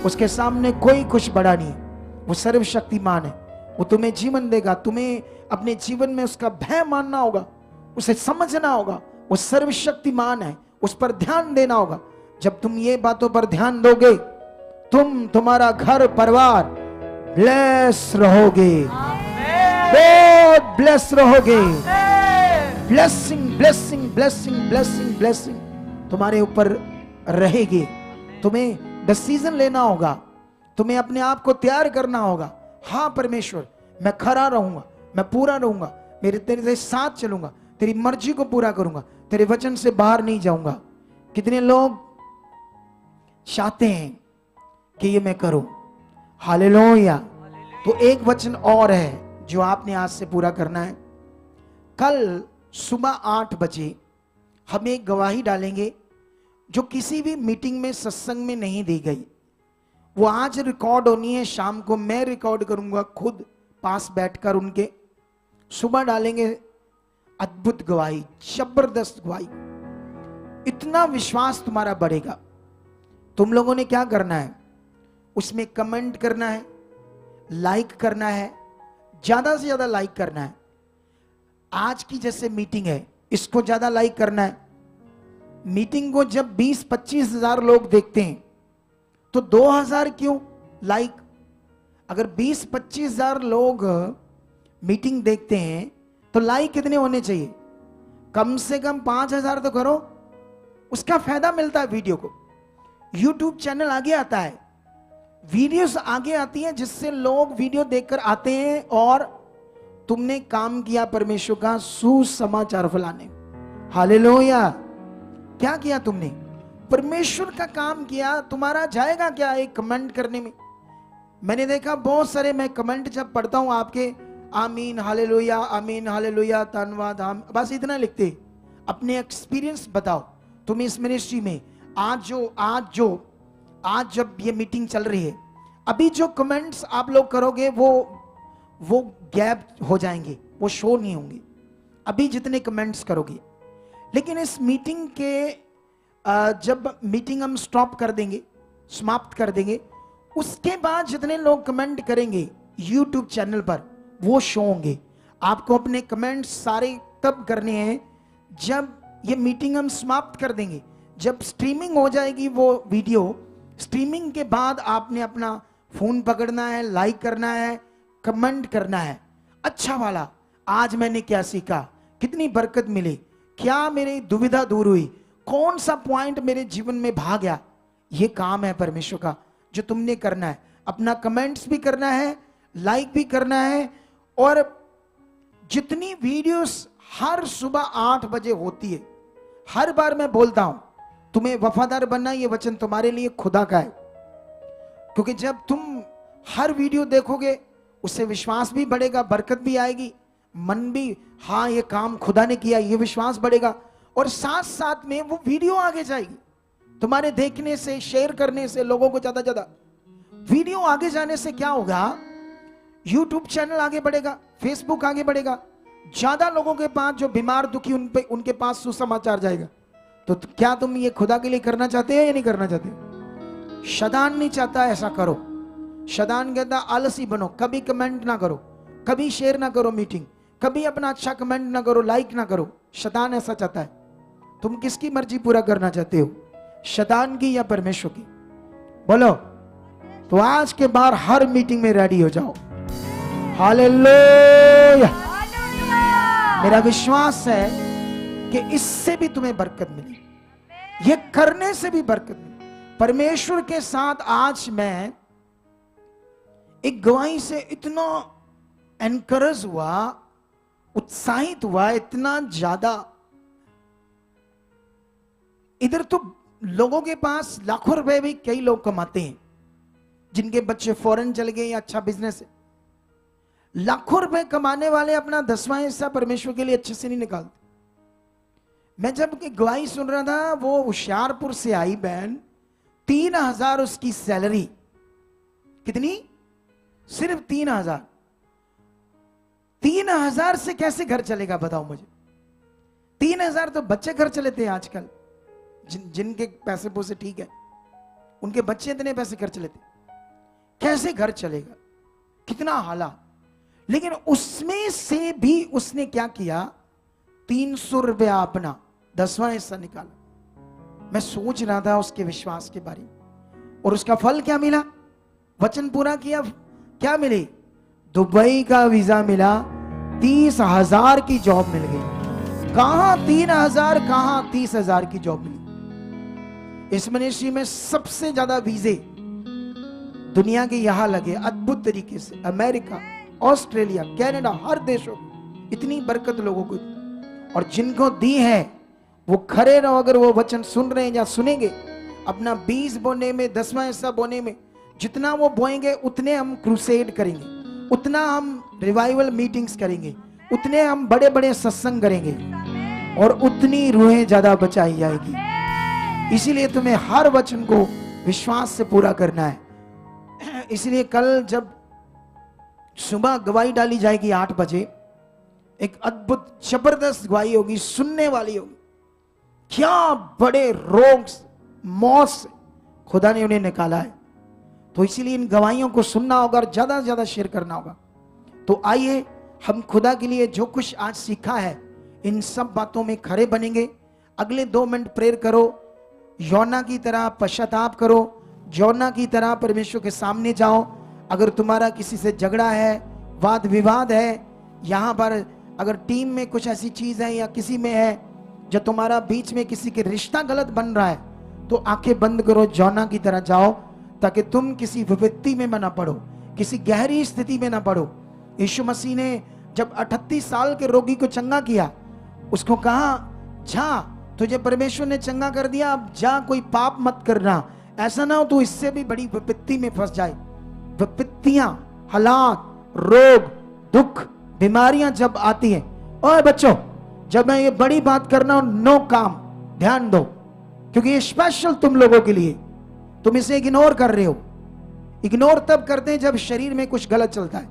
उसके सामने कोई कुछ बड़ा नहीं। वो सर्वशक्तिमान है, वो तुम्हें जीवन देगा। तुम्हें अपने जीवन में उसका भय मानना होगा, उसे समझना होगा। वो सर्वशक्तिमान है, उस पर ध्यान देना होगा। जब तुम ये बातों पर ध्यान दोगे, तुम, तुम्हारा घर परिवार ब्लेस रहोगे, बहुत ब्लेस रहोगे। Blessing blessing blessing blessing blessing तुम्हारे ऊपर रहेगी। तुम्हें डिसीजन लेना होगा, तुम्हें अपने आप को तैयार करना होगा। हाँ परमेश्वर, मैं खरा रहूंगा, मैं पूरा रहूंगा, मेरे तेरे साथ चलूंगा, तेरी मर्जी को पूरा करूंगा, तेरे वचन से बाहर नहीं जाऊंगा। कितने लोग चाहते हैं कि ये मैं करूं? हालेलुया। तो एक वचन और है जो आपने आज से पूरा करना है। कल सुबह 8 बजे हम एक गवाही डालेंगे जो किसी भी मीटिंग में, सत्संग में नहीं दी गई। वो आज रिकॉर्ड होनी है, शाम को मैं रिकॉर्ड करूंगा खुद पास बैठकर उनके। सुबह डालेंगे अद्भुत गवाही, जबरदस्त गवाही। इतना विश्वास तुम्हारा बढ़ेगा। तुम लोगों ने क्या करना है? उसमें कमेंट करना है, लाइक करना है, ज्यादा से ज्यादा लाइक करना है। आज की जैसे मीटिंग है, इसको ज्यादा लाइक करना है। मीटिंग को जब 20-25 हजार लोग देखते हैं तो 2000 क्यों लाइक? अगर 20-25 हजार लोग मीटिंग देखते हैं तो लाइक कितने होने चाहिए? कम से कम 5000 तो करो। उसका फायदा मिलता है वीडियो को। यूट्यूब चैनल आगे आता है, वीडियोस आगे आती हैं, जिससे लोग वीडियो देखकर आते हैं और तुमने काम किया परमेश्वर का सुसमाचार फैलाने। हालेलुया। क्या किया तुमने? परमेश्वर का काम किया। तुम्हारा जाएगा क्या एक कमेंट करने में? मैंने देखा बहुत सारे, मैं कमेंट जब पढ़ता हूं आपके, आमीन हालेलुया, आमीन हालेलुया, धन्यवाद, हम बस इतना लिखते। अपने एक्सपीरियंस बताओ। तुम इस मिनिस्ट्री में आज जब ये मीटिंग चल रही है, अभी जो कमेंट्स आप लोग करोगे वो गैप हो जाएंगे, वो शो नहीं होंगे अभी जितने कमेंट्स करोगे। लेकिन इस मीटिंग के जब मीटिंग हम स्टॉप कर देंगे, समाप्त कर देंगे, उसके बाद जितने लोग कमेंट करेंगे यूट्यूब चैनल पर, वो शो होंगे। आपको अपने कमेंट्स सारे तब करने हैं जब ये मीटिंग हम समाप्त कर देंगे, जब स्ट्रीमिंग हो जाएगी वो वीडियो। स्ट्रीमिंग के बाद आपने अपना फोन पकड़ना है, लाइक करना है, कमेंट करना है, अच्छा वाला, आज मैंने क्या सीखा, कितनी बरकत मिली, क्या मेरी दुविधा दूर हुई, कौन सा पॉइंट मेरे जीवन में भाग गया। ये काम है परमेश्वर का जो तुमने करना है। अपना कमेंट्स भी करना है, लाइक भी करना है, और जितनी वीडियोस हर सुबह 8 बजे होती है, हर बार मैं बोलता हूं तुम्हें वफादार बनना, ये वचन तुम्हारे लिए खुदा का है। क्योंकि जब तुम हर वीडियो देखोगे उससे विश्वास भी बढ़ेगा, बरकत भी आएगी, मन भी हाँ ये काम खुदा ने किया, ये विश्वास बढ़ेगा, और साथ साथ में वो वीडियो आगे जाएगी। तुम्हारे देखने से, शेयर करने से लोगों को ज्यादा ज्यादा वीडियो आगे जाने से क्या होगा, यूट्यूब चैनल आगे बढ़ेगा, फेसबुक आगे बढ़ेगा, ज्यादा लोगों के पास जो बीमार दुखी उनके पास सुसमाचार जाएगा। तो क्या तुम ये खुदा के लिए करना चाहते हो या नहीं करना चाहते? शैतान नहीं चाहता ऐसा करो। शैतान कहता आलसी बनो, कभी कमेंट ना करो, कभी शेयर ना करो मीटिंग, कभी अपना अच्छा कमेंट ना करो, लाइक ना करो। शैतान ऐसा चाहता है। तुम किसकी मर्जी पूरा करना चाहते हो, शैतान की या परमेश्वर की? बोलो। तो आज के बाद हर मीटिंग में रेडी हो जाओ। हालेलुया। मेरा विश्वास है कि इससे भी तुम्हें बरकत मिली, ये करने से भी बरकत मिली। परमेश्वर के साथ आज मैं एक गवाही से इतना एनकरेज हुआ, उत्साहित हुआ, इतना ज्यादा। इधर तो लोगों के पास लाखों रुपए भी कई लोग कमाते हैं, जिनके बच्चे फॉरेन चले गए या अच्छा बिजनेस है। लाखों रुपए कमाने वाले अपना 10वां हिस्सा परमेश्वर के लिए अच्छे से नहीं निकालते। मैं जब गवाही सुन रहा था, वो होशियारपुर से आई बहन, 3000 उसकी सैलरी। कितनी? सिर्फ 3000। 3000 से कैसे घर चलेगा बताओ मुझे? 3000 तो बच्चे खर्च लेते हैं आजकल, जिनके पैसे पूसे ठीक है, उनके बच्चे इतने पैसे खर्च लेते, कैसे घर चलेगा? कितना हालात। लेकिन उसमें से भी उसने क्या किया, 300 रुपया अपना 10वां हिस्सा निकाला। मैं सोच रहा था उसके विश्वास के बारे में, और उसका फल क्या मिला? वचन पूरा किया, क्या मिली? दुबई का वीजा मिला, 30,000 की जॉब मिल गई। कहां 3000, कहां 30,000 की जॉब मिली। इस मिनिस्ट्री में सबसे ज्यादा वीजे दुनिया के यहां लगे अद्भुत तरीके से। अमेरिका, ऑस्ट्रेलिया, कनाडा, हर देशों में इतनी बरकत लोगों को, और जिनको दी है वो खड़े रहो। अगर वो वचन सुन रहे हैं या सुनेंगे, अपना 20 बोने में, 10वां हिस्सा बोने में, जितना वो बोएंगे उतने हम क्रूसेड करेंगे, उतना हम रिवाइवल मीटिंग्स करेंगे, उतने हम बड़े बड़े सत्संग करेंगे, और उतनी रूहें ज्यादा बचाई जाएगी। इसीलिए तुम्हें हर वचन को विश्वास से पूरा करना है। इसलिए कल जब सुबह गवाही डाली जाएगी 8 बजे, एक अद्भुत जबरदस्त गवाही होगी, सुनने वाली होगी। क्या बड़े रोग, मौत से खुदा ने उन्हें निकाला है। तो इसीलिए इन गवाहियों को सुनना होगा और ज्यादा से ज्यादा शेयर करना होगा। तो आइए हम खुदा के लिए जो कुछ आज सीखा है, इन सब बातों में खड़े बनेंगे। अगले 2 मिनट प्रेयर करो, योना की तरह पश्चाताप करो, योना की तरह परमेश्वर के सामने जाओ। अगर तुम्हारा किसी से झगड़ा है, वाद विवाद है, यहां पर अगर टीम में कुछ ऐसी चीज है या किसी में है जो तुम्हारा बीच में किसी के रिश्ता गलत बन रहा है, तो आंखें बंद करो, योना की तरह जाओ, ताकि तुम किसी विपत्ति में ना पड़ो, किसी गहरी स्थिति में ना पड़ो। यीशु मसीह ने जब 38 साल के रोगी को चंगा किया, उसको कहा जा, तुझे परमेश्वर ने चंगा कर दिया, अब जा, कोई पाप मत करना, ऐसा ना हो तो इससे भी बड़ी विपत्ति में फंस जाए। विपत्तियां, हालात, रोग, दुख, बीमारियां जब आती हैं, ओए बच्चों, जब मैं ये बड़ी बात करना हूं, नो काम, ध्यान दो, क्योंकि ये स्पेशल तुम लोगों के लिए। तुम इसे इग्नोर कर रहे हो। इग्नोर तब करते हैं जब शरीर में कुछ गलत चलता है,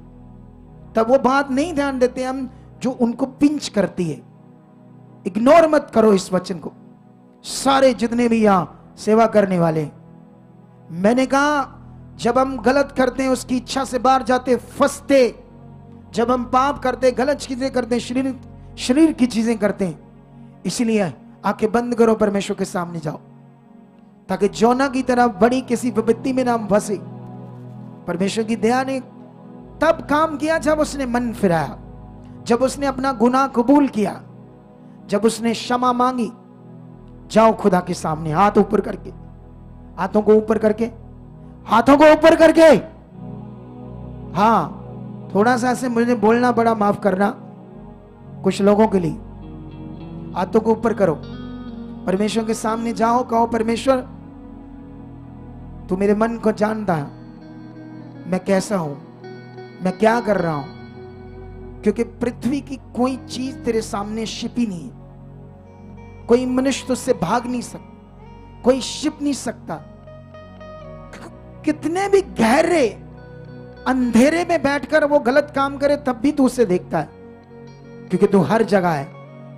तब वो बात नहीं ध्यान देते हम जो उनको पिंच करती है। इग्नोर मत करो इस वचन को। सारे जितने भी यहां सेवा करने वाले, मैंने कहा जब हम गलत करते हैं, उसकी इच्छा से बाहर जाते, फंसते, जब हम पाप करते, गलत चीजें करते, शरीर की चीजें करते हैं। इसलिए आंखें बंद करो, परमेश्वर के सामने जाओ, ताकि जोना की तरह बड़ी किसी विपत्ति में ना हम फंसे। परमेश्वर की दया ने तब काम किया जब उसने मन फिराया, जब उसने अपना गुनाह कबूल किया, जब उसने क्षमा मांगी, जाओ खुदा के सामने हाथ ऊपर करके, हाथों को ऊपर करके, हाथों को ऊपर करके। हाँ, थोड़ा सा ऐसे मुझे बोलना पड़ा, माफ करना कुछ लोगों के लिए। हाथों को ऊपर करो, परमेश्वर के सामने जाओ, कहो परमेश्वर तू मेरे मन को जानता है, मैं कैसा हूं, मैं क्या कर रहा हूं, क्योंकि पृथ्वी की कोई चीज तेरे सामने छिपी नहीं है। कोई मनुष्य तुझसे भाग नहीं सकता, कोई छिप नहीं सकता। कितने भी गहरे अंधेरे में बैठकर वो गलत काम करे तब भी तू उसे देखता है, क्योंकि तू हर जगह है,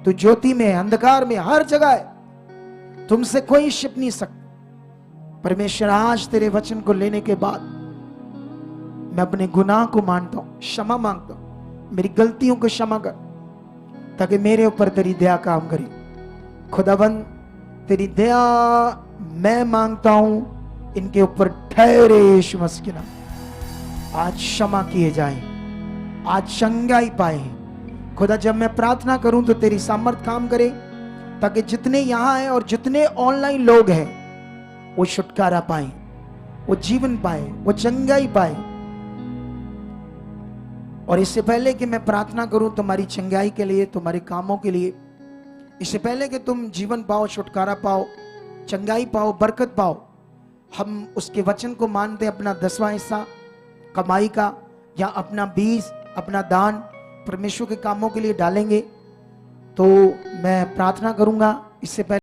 तू ज्योति में, अंधकार में, हर जगह है, तुमसे कोई छिप नहीं सकता। परमेश्वर आज तेरे वचन को लेने के बाद मैं अपने गुनाह को मानता हूं, क्षमा मांगता हूं, मेरी गलतियों को क्षमा कर, ताकि मेरे ऊपर तेरी दया काम करे। खुदाबंद तेरी दया मैं मांगता हूं, इनके ऊपर ठहरे यीशु मसीह के नाम। आज क्षमा किए जाए, आज चंगाई पाए। खुदा जब मैं प्रार्थना करूं तो तेरी सामर्थ काम करे, ताकि जितने यहां हैं और जितने ऑनलाइन लोग हैं वो छुटकारा पाए, वो जीवन पाए, वो चंगाई पाए। और इससे पहले कि मैं प्रार्थना करूं तुम्हारी चंगाई के लिए, तुम्हारे कामों के लिए, इससे पहले कि तुम जीवन पाओ, छुटकारा पाओ, चंगाई पाओ, बरकत पाओ, हम उसके वचन को मानते अपना 10वां हिस्सा कमाई का या अपना बीज, अपना दान परमेश्वर के कामों के लिए डालेंगे। तो मैं प्रार्थना करूंगा, इससे पहले